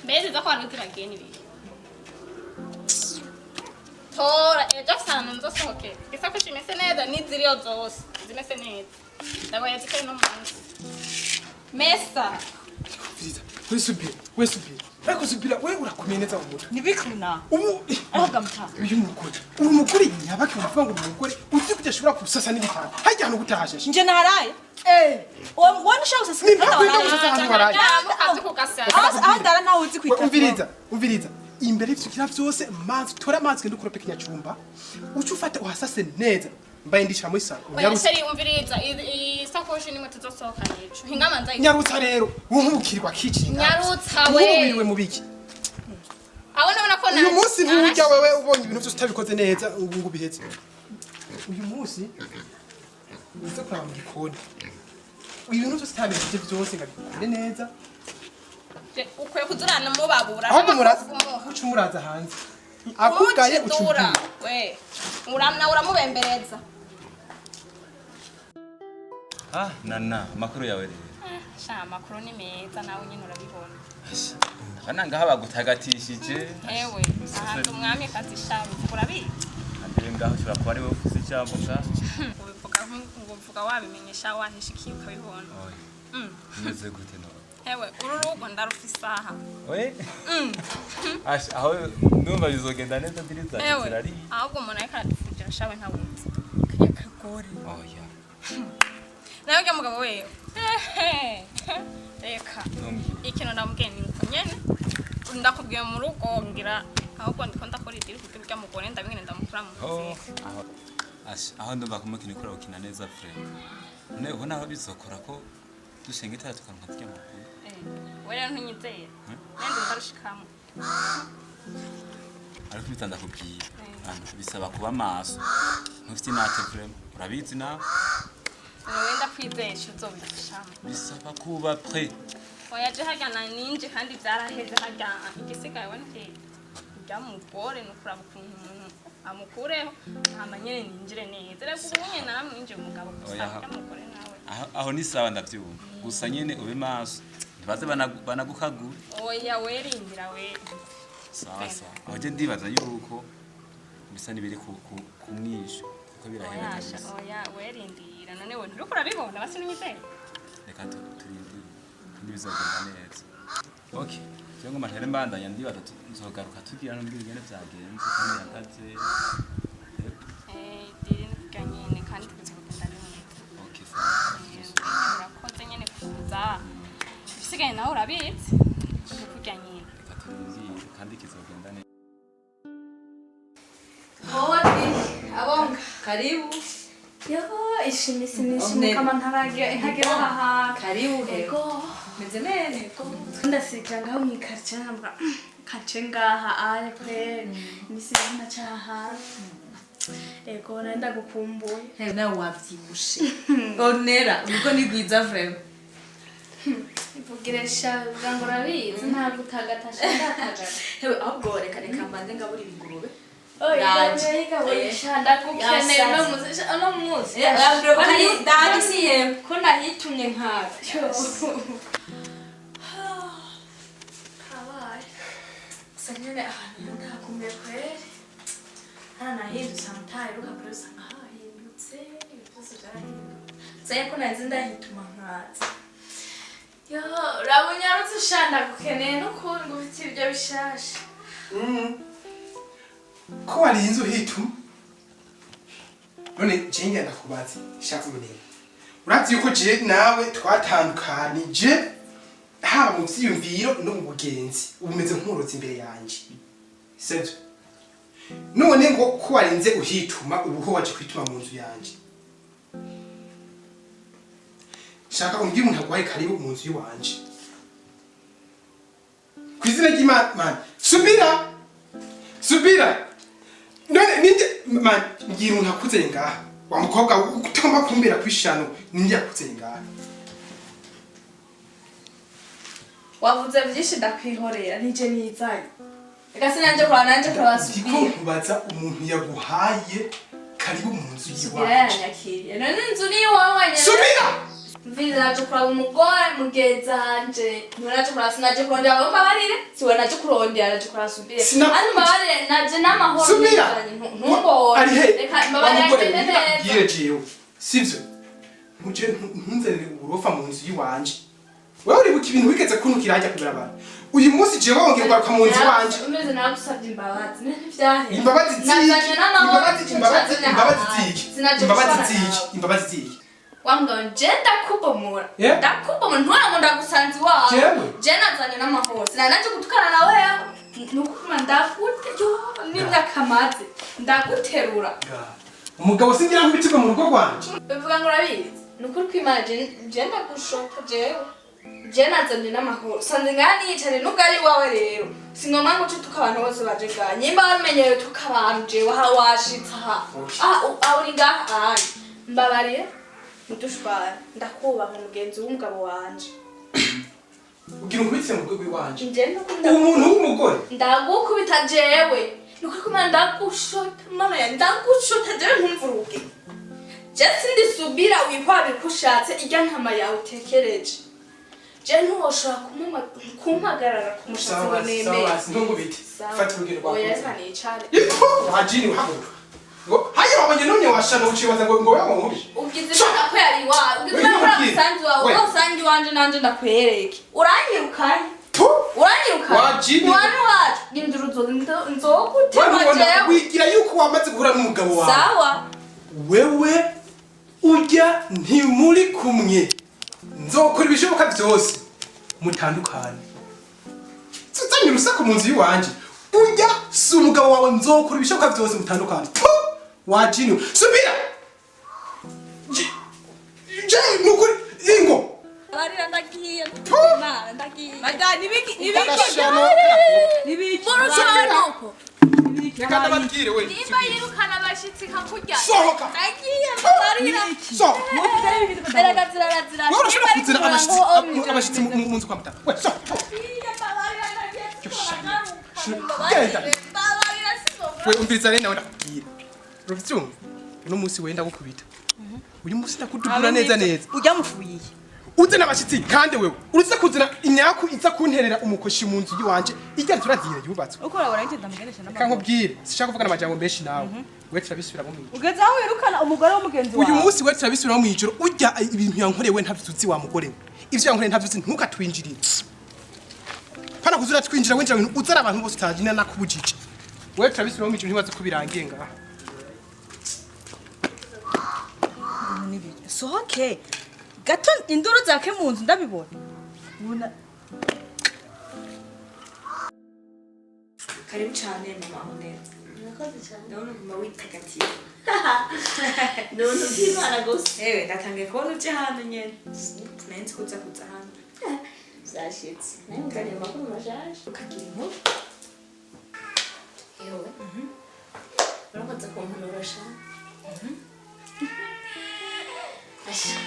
Bezi za kwa nutira geni bi. Tora ejo sana nzosohoke. Isakoshi imese neza n'iziriyo zose. Zimese neza. Ndagoye zikaye no munsi. Mesa. We subira. Ariko subira we urakumeneza mu mutwe. Nibikuna. Ubu ahoga mta. Uyu mukuru. Uri mukuru nyabake uvuga ngo umugore uzi kujashobora kusasa n'ibitanga. Hajya hano gutahasha. Nje naharaye. Wani shausa sikata waraye. Ahadara nawe uzi kwita. Umviriza. Imbere y'ivyo byose manzi tora manzi ngende ukorope kinyacumba. Ucu ufate uhasase neza. Mbaye ndishira muri salo. Nyarutsa umviriza isakoshi nimwe tuzosohoka nico. Hingama nzayi. Nyarutsa rero unkubukirwa kicinga. Nyarutsa we. Ubiriwe mu biki? Abona ko uyu munsi nturya wewe ubonye ibintu byose utabikoze neza ubu ngo bihetse. Uyu munsi uze kuraba mu gikoni. Ibintu byose utabikoze byose ngabikore neza. Ukwiye kuzurana mu babura. Ahubwo muraza hanze. Akugaye ucubura. We. Uramna uramubembereza. Nana makuru yawe rero. Sha makuru ni meza nawe nyine urabibona. Bana ngaha bagutagatishije. Ewe, ahantu umwami kazi shawe urabizi. Ande ngaho ushobora kuba ari wowe ufite ijambo nga. Ubivuga wabimenyesha wahishikiye ukabibona. Umeze gute no? Ewe, uru rugo ndarufisa aha. We? Aho ndumva bizogenda neza ndiriza kirari. Ahubwo umuntu ariko aradufujira shawe ntawuzi. Kagore. Oya. Nawe ujya mugabo wewe. Reka. Ikintu ndamubwiye ni uko nyene. Ndakubwiye mu rugo ngira ahubwo ndiko ndakora idiri kugira ujya mugore ndabingene ndamukura mu nzira. Aho ndumva kumukina ikora ukina neza frère. None ubona aho bizokora ko dusenge itara tukaronka tujya mu rugo. Wewe ntunyizeye. Nende ndarushikamo. Ariko bitanda kubwiye. Bisaba kuba maso. Ntufite inate vraiment. Urabizi nawe? Wenda kwizesha uzobishama. Bisaba kuba prêt. Oyaje hagana ninje kandi byaraheze hajya igisigaye wonke. Ujya mu gore no kuraba ukuntu umuntu amukureho hama nyene ninjire neza rero ubu nyene naramwinjiye umugabo gusa amukore nawe aho ni sawa ndavyumva gusa nyene ube maso ntibaze banagukagura oya werindira we sawa aho je ndibaza yuko bisa nibiri ku mwisho kuko birahera kabisa oya werindira none we nturiko urabibona basi n'imizero reka turindire kandi bizogenda neza okay cyangwa mahere mbandanya ndibaza nzogaruka tugira n'ubwira ingene vyagenze kandi yakaze diri n'ikanyene kandi tuzogenda neza okay sawa Murakoze nyene kuza bisigaye nawe urabizi kuvuga nyene reka turindire kandi kizogenda neza Hodi, abonga. Karibu. Yo, ishimisi kama ntagera aha. Karibu. Ego. Meze neza. Ndasika ngaho mwikarica ntabwa kace ngaha ari kwe nisina cyaha. Ego nenda gukumbuye. Hey, nawe wavyibushe. Onera, ubwo ni gwiza vraiment. Ivugiresha ngo rabizi nta gutagatasha ndatagata. Hewe ahubwo reka mbanze ngabura ibigurube. Oya, yigaburisha ndakukeneye no muzi. Ndagisiye. Ko nahitumye nkaga. Kabaye. Sanyene ahantu ndakumbuye kweri. Nahindutse amutayiruka byose nkahindutse byose byarahindutse. Saya ko nazi ndahituma nkaza. Yo, rabunyarutse ushanda gukeneye no kundi ufite ibyo bishasha. Ko warinze uhituma none jenga ndakubaza shaka umunene urazi yuko je nawe twatandukanije haba mu vyiyumviro no mu bugenzi ubumeze nk'uruzi imbere yanje sivyo none ngo ko warinze uhituma ubuho waje kwituma mu nzu yanje shaka umbye umuntu agwaye karibu mu nzu yiwanje kwizina ry'Imana Subila none ninde man ngira umuntu akuze ngaha wa mukobwa utagomba kumbera kwishano ninde akuze ngaha Wavuze byinshi ndakwihorera nije nizanye. Eka sinanje kwa ndiko nkubaza umuntu yaguhaye karibu mu nzu Subira yiwanje yanyakiriye. None inzu ni wowe nyene. Subila Mvira naje kuraba umugore mugezanje. Naje kuraba sinaje kurondera imbabarire. Siwe naje kurondera naje kuraba Subira. Ani imbabarire naje n'amahoro. Subira ntumbo. ari he Reka imbabarire neza. Gire jewe sivyo muje ntunzanire uburofa mu nzu yiwanje wewe uri buki ibintu wigeze kuntu kirajya kubarabara uyu munsi jewe wongeye kwaruka mu nzu wanje Umeze nagusabye imbabazi. N'ivyahe. imbabazi Nazanye n'amahoro. imbabazi ziki Wambwa njenda kubomora. Yeah? Ndakubomora ntwara ndagusanze wawe. Jewe? Je nazanye n'amahoro. Sinanaje gutukana nawe yawe. Nukuma ndakute yo n'imyakamaze. Ndaguterura. umugabo singira nk'ibitigo mu rugo rwanje Bivuga ngo urabizi. Nukuri kwimana je ndagushoka jewe. Je nazanye n'amahoro. Sanze ngani yicare n'ubwari wawe rero. Singoma ngo tutuka abantu bose baje ngaha. Nyimba wamenyeye tukabantu jewe washitsa ha. Uri ngaha. Mbabarire. Mutushbara ndakubaha umugenzi w'umugabo wanje. ugira unkubitse mu rwego rwanje Nje nukunda umuntu w'umugore ndagukubita jewe. Nuko kuma ndagushota mama ya ndagushota jewe ntumvuruke. Jesi ndi Subila wihwabe kushatse ijya ntama yawe utekereje. Je ntuwoshora kumpagarara ku mushatsi ngo nemeye. sawa ndungubite fata urugero rwawe Oya zani icare. wajini uhaguruka ngo hayo wabonye none washana ucibaza ngo wewe nkubi Ugize ibyo ko yari wawe. Ugize ibyo ko usanzwe wawe. Usanzwe wanje nanje ndakwereke. Uranyirukanye. Uranyirukanye. Wajini. Wani wacu. Ninduruzo nzogutema jewe. wigira yuko wamaze guhura n'umugabo wawe Sawa. wewe ujya ntimuri kumwe nzokora ibishoboka byose mutandukane tutanye urusaku mu nzu yiwanje ujya si umugabo wawe nzokora ibishoboka byose mutandukane wajini Subila je nukuri ingo Amarira ndagiye. Ndagiye. Madani nibiki Murushano. reka ndababwire we nimba yirukana abashitsi kakurya sohoka ndagiye mbabarira so Berazira. wowe urashobora kuzira abashitsi mu nzu kwa mutama we so genda we umviriza rero nawe ndakubwira Uravyumva? Uno munsi wenda gukubita. Uyu munsi ndakududura neza neza. Ujya mufuyiye. Uze nabashitsi kandi wewe uruze kuzana imyaku iza kunterera umukoshi mu nzu yiwanje ijya turaziye yubatswe. Uko urabona nje ndamugenesha n'amaguru. Kankubwire sishaka kuvuga amajambo menshi nawe. We turabisubiramo mu ijoro. Ugeze aho wirukana umugore w'umugenzi wawe. Uyu munsi we turabisubiramo mu ijoro ujya ibintu yankorewe ntavyuzi wa mugore we. Ivyo yankoreye ntavyuzi ntukatwinjirire. Pana kuzura twinjira wenjira ibintu uzara abantu bose utagina nakubujije. We turabisubiramo mu ijoro ntibaze ko birangiye ngaha. Sohoke. Gato induru zake mu nzu ndabibona. Ubona Karibu cyane mama Honera. Murakoze cyane. Ndabona guma witagatiye. None byimana gose. Ewe ndatangiye kubona uje hano nyene. Nanzi kuza hano. Zashitse. Naye ngari makuru mashaje. Ukagira inkuru. Yewe. Murakoze kumpunurasha. Asha.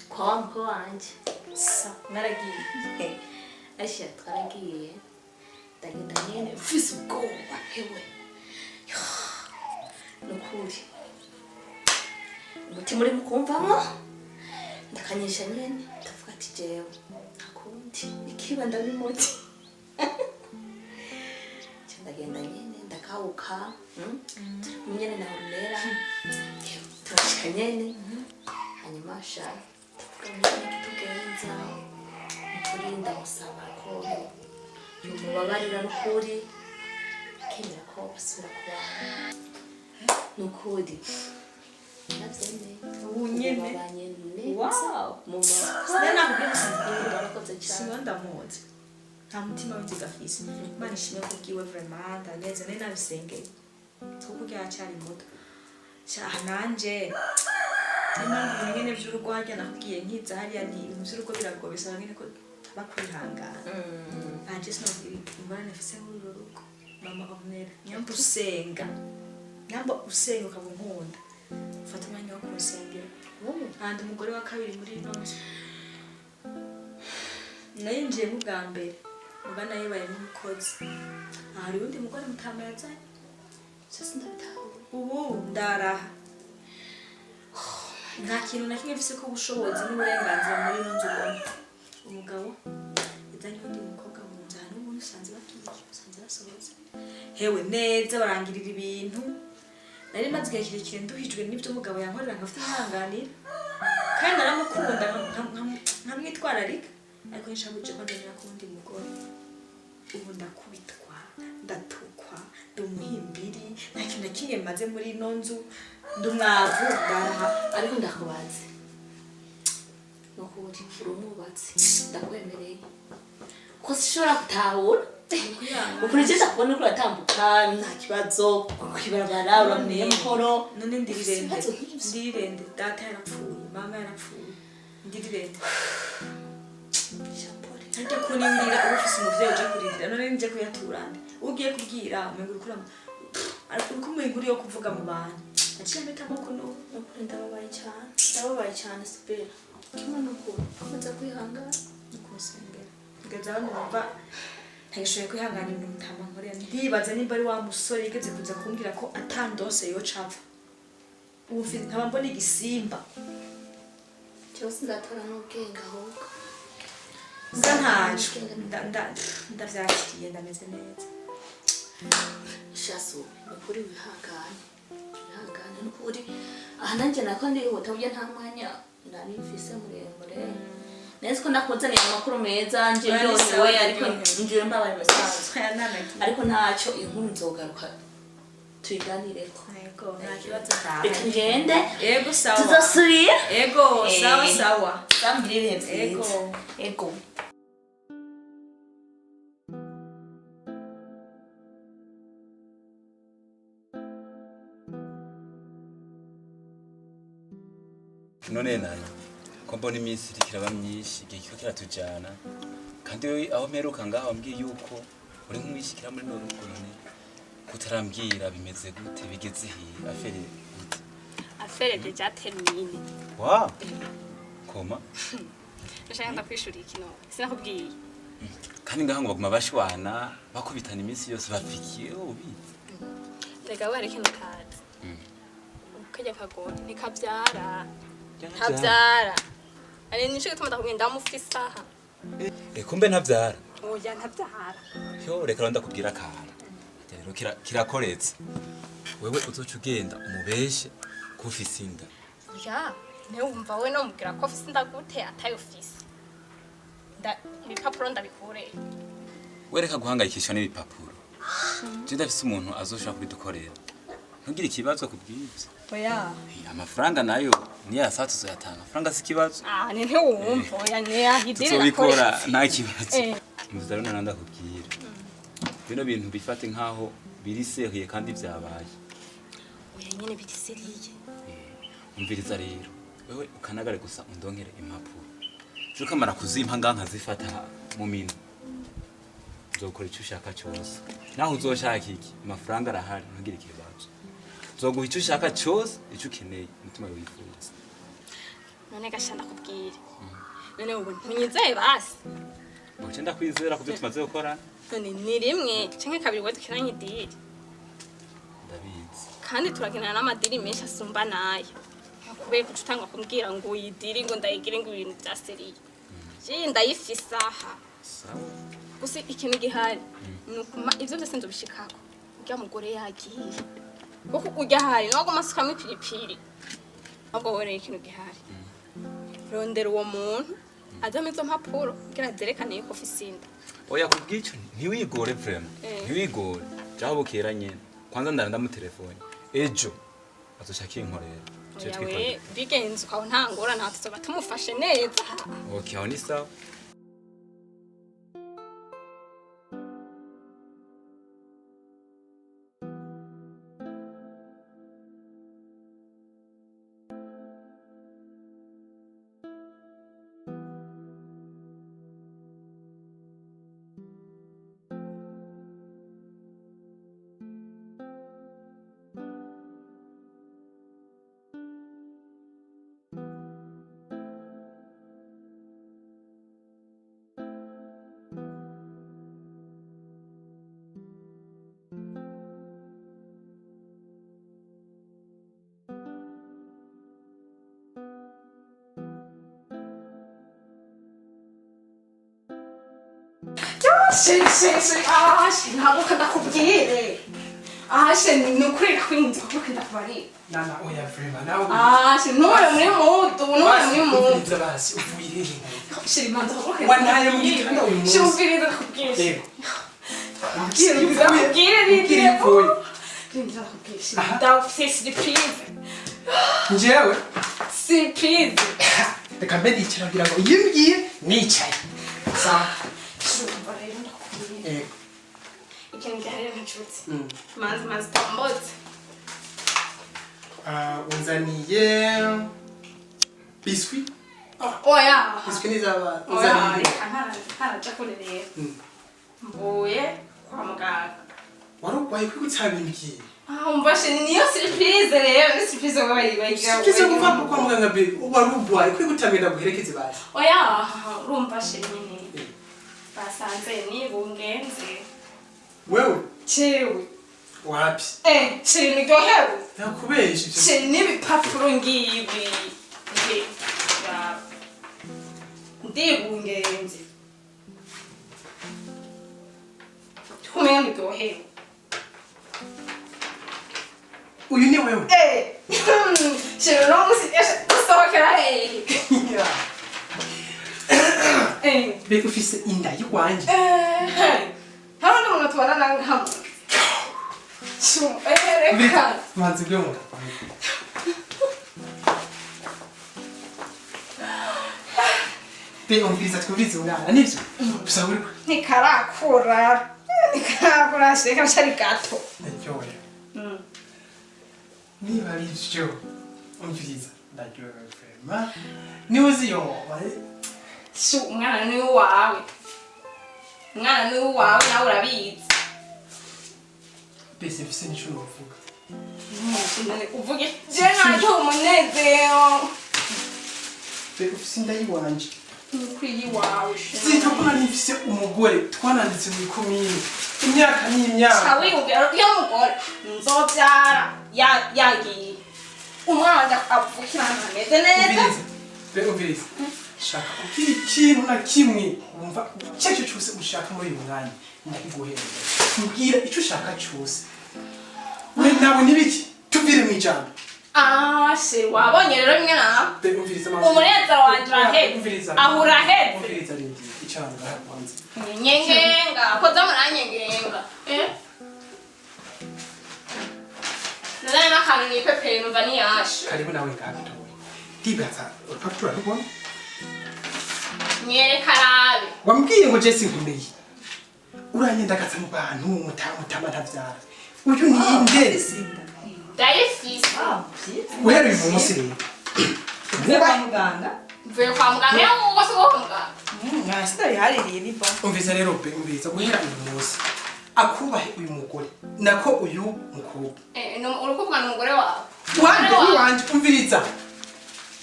Kwa mko wanje. Sa naragiye. Asha twaragiye. Ndagenda nyene mfise ubwoba hewe. Nukuri. Umutima uri mukumvamo. Ndakanyisha nyene ndavuga ati jewe akundi ikiba ndabimoti. Ndagenda nyene ndakawuka. Nyene na urera. Turashika nyene. Hanyuma sha tugenza kurinda musaba ko mubabarira n'ukuri kemera ko basubira kubana n'ukuri navyene Ubu nyene. babanye Wow. neza mu Sinana kubwira Murakoze cyane. Sinonda muzi. Nta mutima w'inziga afise. Imana ishimwe kubwiwe vraiment ndaneze nari nabisengeye. Tukubwira cyari muto. Cyaha nanje. Impamvu nyine by'urugo hajya nakubwiye nkiza hariya nti ibintu by'urugo biragoye bisaba nyine ko taba kwihangana. Anje sinabwira ingorane afise muri uru rugo. Mama Honera nyamba usenga. Nyamba usenga ukaba unkunda. Fata umwanya wo kumusengera. Kandi umugore wa kabiri muri ino nzu. Nayinjiye mu bwa mbere. Muga nayo baye n'umukozi. Hari undi mugore mutama yazanye. Sasa ndabitaho. Ubu ndaraha. Nta kintu na kimwe mfise ko ubushobozi n'uburenganzira muri ino nzu ubona. Umugabo yazanye undi mukobwa mu nzu hano ubundi usanze bakiye usanze basohotse. Hewe neza barangirira ibintu. Nari maze igihe kirekire nduhijwe n'ibyo umugabo yankorera nkafite ihanganira. Kandi naramukunda nkamwitwararika. Ariko nshabuje ko ndemera ku wundi mugore. Ubu ndakubitwa, ndatukwa, ndumuhimbiri, nta kintu na kimwe maze muri ino nzu. Ndumwavu ndaha Ariko ndakubaze. Nukuri uri umwubatsi ndakwemereye. Ko sishobora gutahura. Ukurikije kubona ko uratambuka nta kibazo kwibarabara uramenye amahoro. none ndirirende data yarapfuye mama yarapfuye ndirirende Nje kunimira ubufise umuvyeyi uje kurindira none nje kuyaturande ugiye kubwira umengo urukura ariko kumwiguri yo kuvuga mu bantu aciye metamo kuno Nukuri ndababaye cyane Subila. Kimwe nukuri akomeza kwihangana. nukusengera ngeza hano numva ntagishoboye kwihangana ibintu mutama nkorera ndibaza nimba ari wa musore yigeze kuza kumbwira ko atandose yo cava ubu mfite nkaba mbona igisimba Cyose ndatora n'ubwenge ahubwo. nza ntacu ndavyakiriye ndameze neza Shasu nukuri wihangane. Wihangane nukuri. Aha nanjye nako ndihuta burya nta mwanya nari mfise muremure. Neza ko nakuzaniye amakuru meza nje ndyohewe ariko ngiye mbabaye basanzwe. Ariko ntacyo inkuru nzogaruka tuyiganireko. Yego nta kibazo Reka ngende. Yego sawa Tuzosubira. Yego sawa Zambirire byiza. Yego Yego. none nayo ko mbona iminsi iriko iraba myinshi igihe kiriko kiratujana kandi wewe aho mperuka ngaho wambwiye yuko uri nk'umwishikira muri no rugo nyene kutarambwira bimeze gute bigeze hiye afere gute afere deja termine. wa koma Ndashaka ndakwishura ikino. Sinakubwiye. kandi ngaho ngo baguma bashwana bakubitana iminsi yose bafikiye ubizi Rega wari kino kazi. kajya kagora nikabyara ntabyara ari nisho gituma ndakubwira ndamufise aha kumbe ntabyara oya ntabyara yo reka ndakubwira akana rero kirakoretse wewe uzoca ugenda umubeshe ko ufise inda ya ntiwumva we no mubwira ko ufise inda gute atayo ufise ibipapuro ndabikure wereka guhangayikishwa n'ibipapuro je ndafise umuntu azoshaka kubidukorera ntugire ikibazo kubwibyo oya amafaranga nayo niyo yasatse uzoyatanga amafaranga si ikibazo ni ntiwumva oya niyahidire tuzobikora nta kibazo muzarona nandakubwira bino bintu bifate nkaho biri seriye kandi byabaye oya nyene biri seriye umviriza rero wewe ukanagare gusa undonkere impapuro cyo kamara kuzimpa nganka zifata mu minwe uzokora icyo ushaka cyose naho uzoshaka iki amafaranga arahari ntugire ikibazo uzoguha icyo ushaka cyose icyo ukeneye umutima wifuza none gashanda kubwire none ubu ntunyizeye basi uce ndakwizera kubyo tumaze gukora none ni rimwe canke kabiri ngo dukinanye idiri ndabizi kandi turakinana n'amadiri menshi asumba nayo kubera ko utanga kumbwira ngo uyidiri ngo ndayigire ngo ibintu bya seriye je ndayifise aha sawa gusa ikintu gihari nukuma ivyo byose ndobishikako urya mugore yagiye kuko urya hari ntabwo masukamwe ipiripiri ahubwo wore ikintu gihari rondera uwo muntu azame izo mpapuro kugira zerekane yuko ufise inda oya kubwicyo ntiwigore vraiment ntiwigore jaho bukera nyene kwanza ndamutelefone ejo azoshaka inkorera yawe bigenze ukaho ntangora nta tuzoba tumufashe neza okay aho ni sawa ntabwo kadakubwire nukuri kwinzi kuko ndakubarira nana oya vrema nawe nure muri mudu nure muri mudu basi uvuye shiri manza kuko wanaye mu gitanda uyu munsi shubwiriza kubwire yego kubwire bigire ko ndinza kubwire ndafise surprise njyewe surprise reka mbe ndicara kugira ngo yimbwiye nicaye sawa shumba rero ndakubwire yego ikintu gihari n'inshuti mazi tambotse unzaniye biswi oya biswi nizaba oya unzaniye ntaraja kure rero mvuye kwa muganga warugwaye ko utabimbwiye umvashe niyo surprise rero ni surprise bayiga surprise kuva kwa muganga be warugwaye ko utamenda guherekeze basi oya urumvashe nyine basanze ni bungenze wewe chewe wapi chiri niryohewe nakubeshe chiri n'ibipapuro ngibi ndibungenze kumenya niryohewe uyu ni wewe chiri no gusohokera hehe be ufise inda y'uwanje hano ndi umuntu tubana nawe hamwe reka manzi byo mu be umviriza twumvirize umwana nivyo gusa uri nikarakura sheka cyari gato ndaryohe niba ari byo umviriza ndaryohe vrema niwe uzi yo umwana ni uwawe nawe urabizi bese mfise n'icyo novuga uvuge je ntacyo umunezero be ufise inda y'iwanje nukwiye iwawe sinzi ko nari mfise umugore twananditse mu ikomine imyaka n'imyaka wiyumvira iyo mugore nzobyara yagiye umwana wanje avukira ahantu hameze neza umviriza shaka ukiri ikintu na kimwe wumva icyo cyose ushaka muri uyu mwanya ndabiguhereza mbwira icyo ushaka cyose we nawe nibiki tuvire mu ijambo se wabonye rero bimwe nawe umunezero wanje uraheze aho uraheze umviriza rero icana ngahanze nyengenga koza muranyengenga nzana n'akantu nipepeye numva niyashe karibu nawe ngabitoye ndibaza urupapuro rubona nyereka arabe wambwiye ngo Jesse nkomeye uranyendagaza mu bantu mutama ntavyara uyu ninde dayifisi uhereye mu munsi rero mvuye kwa muganga uwo si wo muganga mwasitari haririye niba umvise rero pe umvise guhera uyu munsi akubahe uyu mugore nako uyu mukobwa urukuvugana umugore wawe wanje umviriza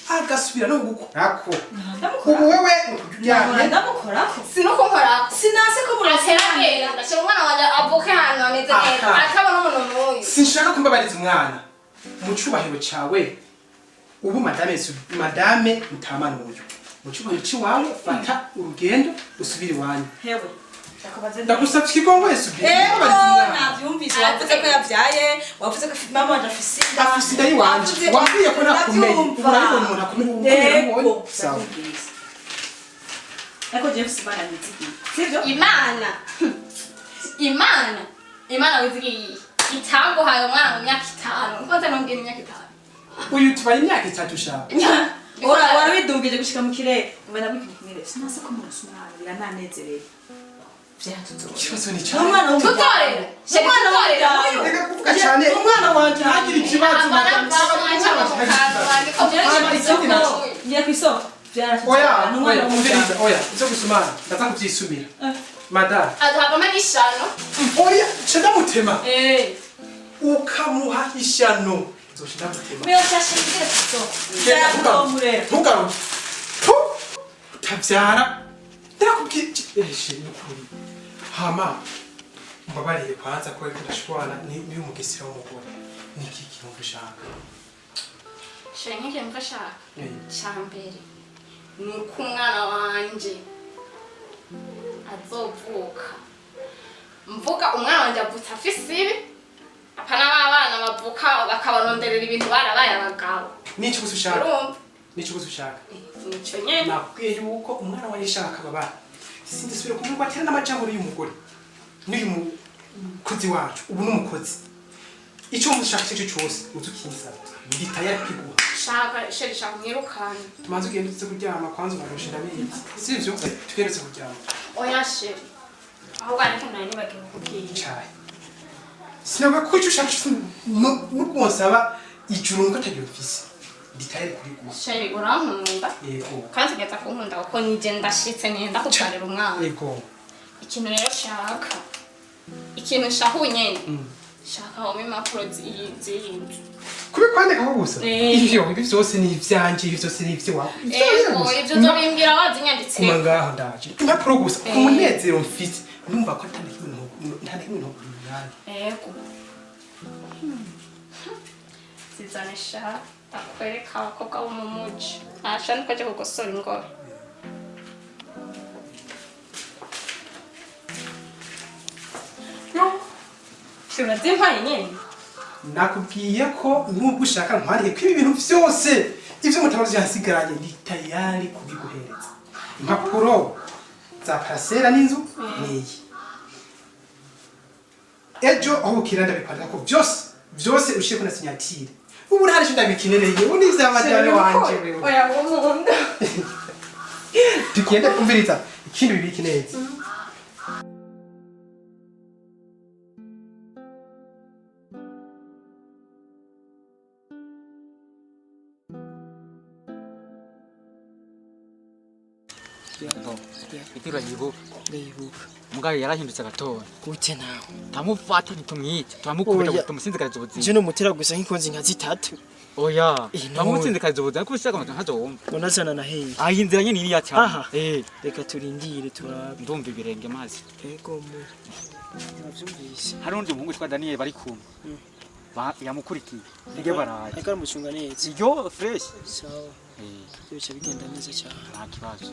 agasubira no gukorako ubu wewe ndamukorako sinukunkorako sinase ko ateragenda ndashira umwana wanje avuke ahantu hameze neza akabona umuntu n'uyu sinshaka kumbabariza umwana mu cyubahiro cyawe ubu madame mutama n'uyu mu cyubahiro cy'iwawe fata urugendo usubire iwanyu hewe ndagusabye ikigongo Subila navyumvise wavuze ko yavyaye wavuze ko mama wanje afise inda yiwanje wambwiye ko nakumeye urabibona umuntu akomeye sawa ariko James Imana nizigi sivyo imana wizigiye itaguhaye umwana mu myaka 5 nkoze nongera imyaka 5 uyu tubaye imyaka 3 shaka warabidungije gushika mu kirere umena bw'ikimire sinase ko umuntu umwana birananezereye ikibazo ni cyane umwana w'umutore umwana w'umutore reka kuvuga cyane umwana wanje hagira ikibazo ngiye kwisoko oya izo gusumana ndaza kubyisubira madame aduhagama n'ishano oya cenda mutema ukamuha ishano nzoshinda mutema meyo cyashingire kwisoko ntugaruke utabyara ndakubwiye n'ukuri hama mbabarire kwanza ko ariko ndashwana niyo mugesera w'umugore niki kintu ushaka shenye kintu ushaka cyambere nuko umwana wanje azovuka mvuga umwana wanje avutse afise ibi apana abana bavuka bakabaronderera ibintu barabaye abagabo n'icyo gusa ushaka n'icyo gusa ushaka nicyo nyene nakubwiye yuko umwana wanje shaka baba sindisubira kumwatira n'amajambo y'umugore n'uyu mukozi wacu ubu n'umukozi icyo mushaka cyo cyose uzukiza nditaya kwiguha shaka shaka mwirukanye tumanze ugende utse kuryama kwanza ugarushira bizi sivyo tugeretse kuryama oya sheri aho bari kumwe nibagiye kukubwira cyane sinaba ko icyo ushaka n'ubwonsaba ijuru ngo atabyumvise nditaye kuri guha sheri urankunda yego kandi ugeza kunkunda kuko nije ndashitse nenda kutarira umwana yego ikintu rero shaka ikintu shaka unyene shaka ho impapuro z'iyinzu kubikwandika ko gusa ivyo byose ni ivyanje ivyo byose ni ivyo wawe ivyo zobimbwira wazinyanditse kuma ngaho ndaje impapuro gusa umunezero mfite numva ko ntandika ibintu yego zizanisha akwereka abakobwa bo mu muji ashaka ko ajya kugosora ingoro Urazimpaye nyene nakubwiye ko nubwo ushaka ntwariye ko ibi bintu byose ivyo mutabazi yasigaranye ndi tayari kubiguhereza impapuro za parcela n'inzu niyi ejo aho ukiranda bikwandika ko byose ushike kuna signatire ubu ntari cyo ndabikinereye ubu ni vy'amajyane wanje wewe oya umunda tugende kumviriza ikindi bibiki neza Itira yibuka. Mugaye yarahindutse gatoya. Gute nawe? Tamufata nitumwica. Tamukubita tumusinzikariza ubuzima. Je no mutera gusa nk'inkonzi nka zitatu. Oya. Tamusinzikariza ubuzima kuko ushaka ngo ntazowumva. Unazana na hehe? Ayi inzira nyine iri ya cyane. Aha. Reka turindire turabe. Ndumva ibirenge mazi. Ego mu. Navyumvise. Hari undi muhungu twa Daniel bari kumwe. yamukurikiye nige baraje ariko aramucunga neza iryo fresh sawa bica bigenda neza cyane nta kibazo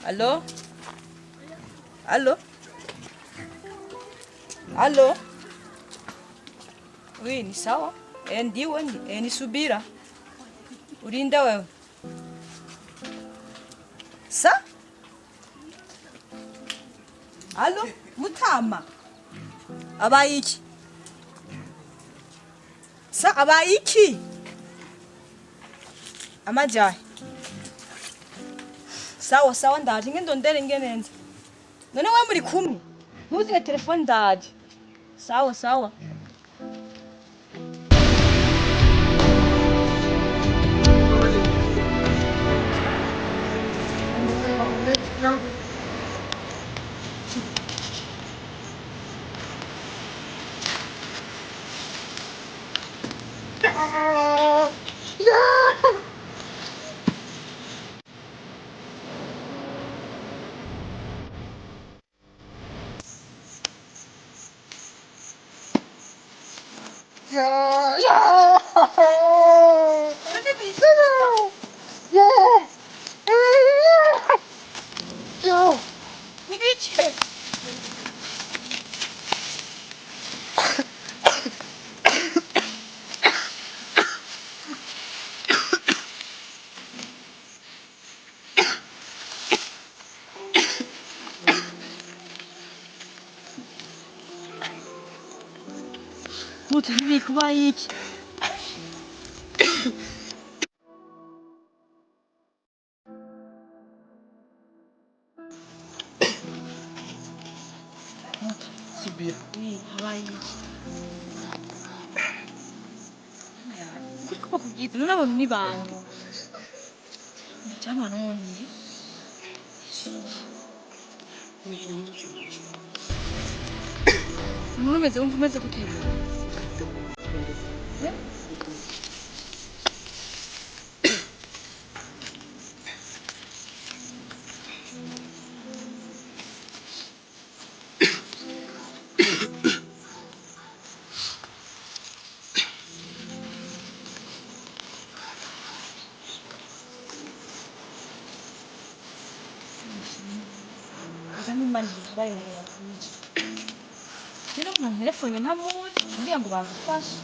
Allo? Allo? Allo? Oui, ni sawa? Ndiwe ni Subila. Ulinda wewe? Sa? Allo? Mutama. Abaye iki? Sa abaye iki? Amajahe. Sawa sawa ndaje ndondere ngenenze. None we muri kumwe? Ntuzire telefone ndaje. Sawa sawa. mutubabirire. Subila. Habaye kuko bakubwira n'abantu ni bantu cyangwa none numeze umeze gutera mani habaye umuyaga rero umuntu telefone ntamuzi ngira ngo bamufashe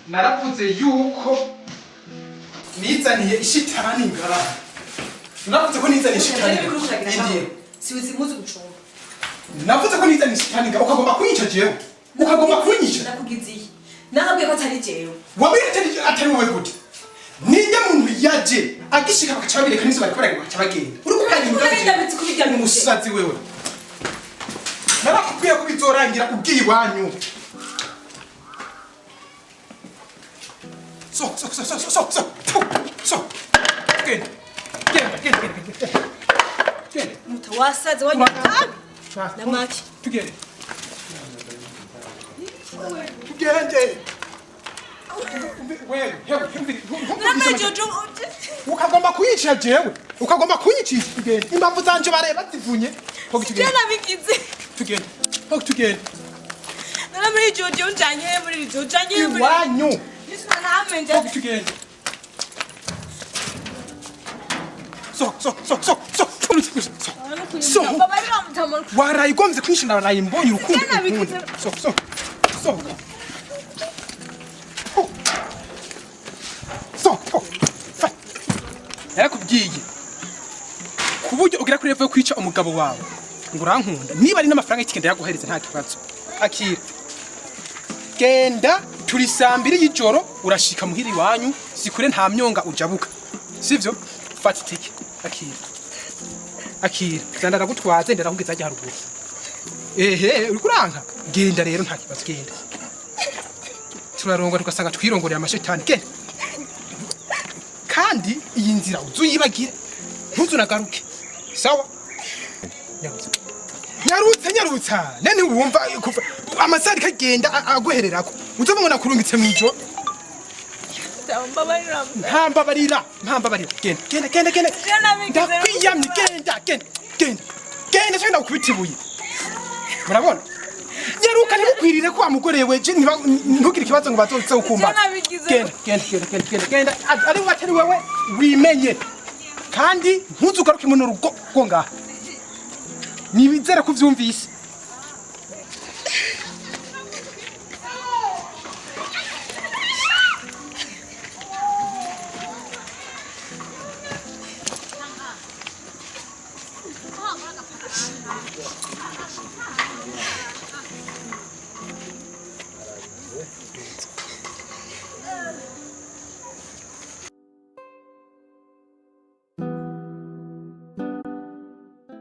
naravuze yuko nizaniye ishitani ngaha. Naravuze ko nizaniye ishitani. Indiye. Siwizi muzi gucunga. Navuze ko nizaniye ishitani ngaha ukagomba kunyica jewe. Ukagomba kunyica. Nakugiziye. Nakabwiye ko atari jewe. Wabiri atari wowe gute? Ninde muntu yaje agishika bakacabireka nizo bari korera bakabagenda. Uri kubijya mu musazi wewe. Narakubwiye ko bizorangira ubwiye iwanyu. So. Genda. Mutawasaze wanyuka. Namaki. Tugende. Wewe, ukagomba kuyica jewe. Ukagomba kunyicisha tugende. Impamvu zanje bareba zivunye. Hogi tugende. Jana bigize. Tugende. Hogi tugende. Nana muri jojo njanye muri jojo njanye muri. Iwanyu. Namenje. Hogi tugende. So. Warayigomze kwishina barayimbonye urukundo. So. Yarakubwiye kuburyo ugira kuri revo yo kwica umugabo wawe ngo urankunda niba ari n'amafaranga y'ikigenda yaguhereza nta kibazo akira genda turi saa 2 y'ijoro urashika muhiri iwanyu sikure nta myonga ujabuka sivyo fata itike akira zanda ndagutwaze ndarakugeza ajya haruguru uri kuranka genda rero nta kibazo genda turarongwa tugasanga twirongorera amashetani genda kandi iyi nzira uzuyibagire ntuzunagaruke sawa nyarutsa nene wumva amasari kagenda aguhererako uzobona kurungitse mwijoro ntambabarira genda ndakwiyamye genda cyangwa ukubitibuye murabona nyaruka ntimukwirire ko amugore weje ntugire ikibazo ngo bazotse ukumba genda ari watari wewe wimenye kandi ntuzugaruke mu rugo ngaha nibizera ko vyumvise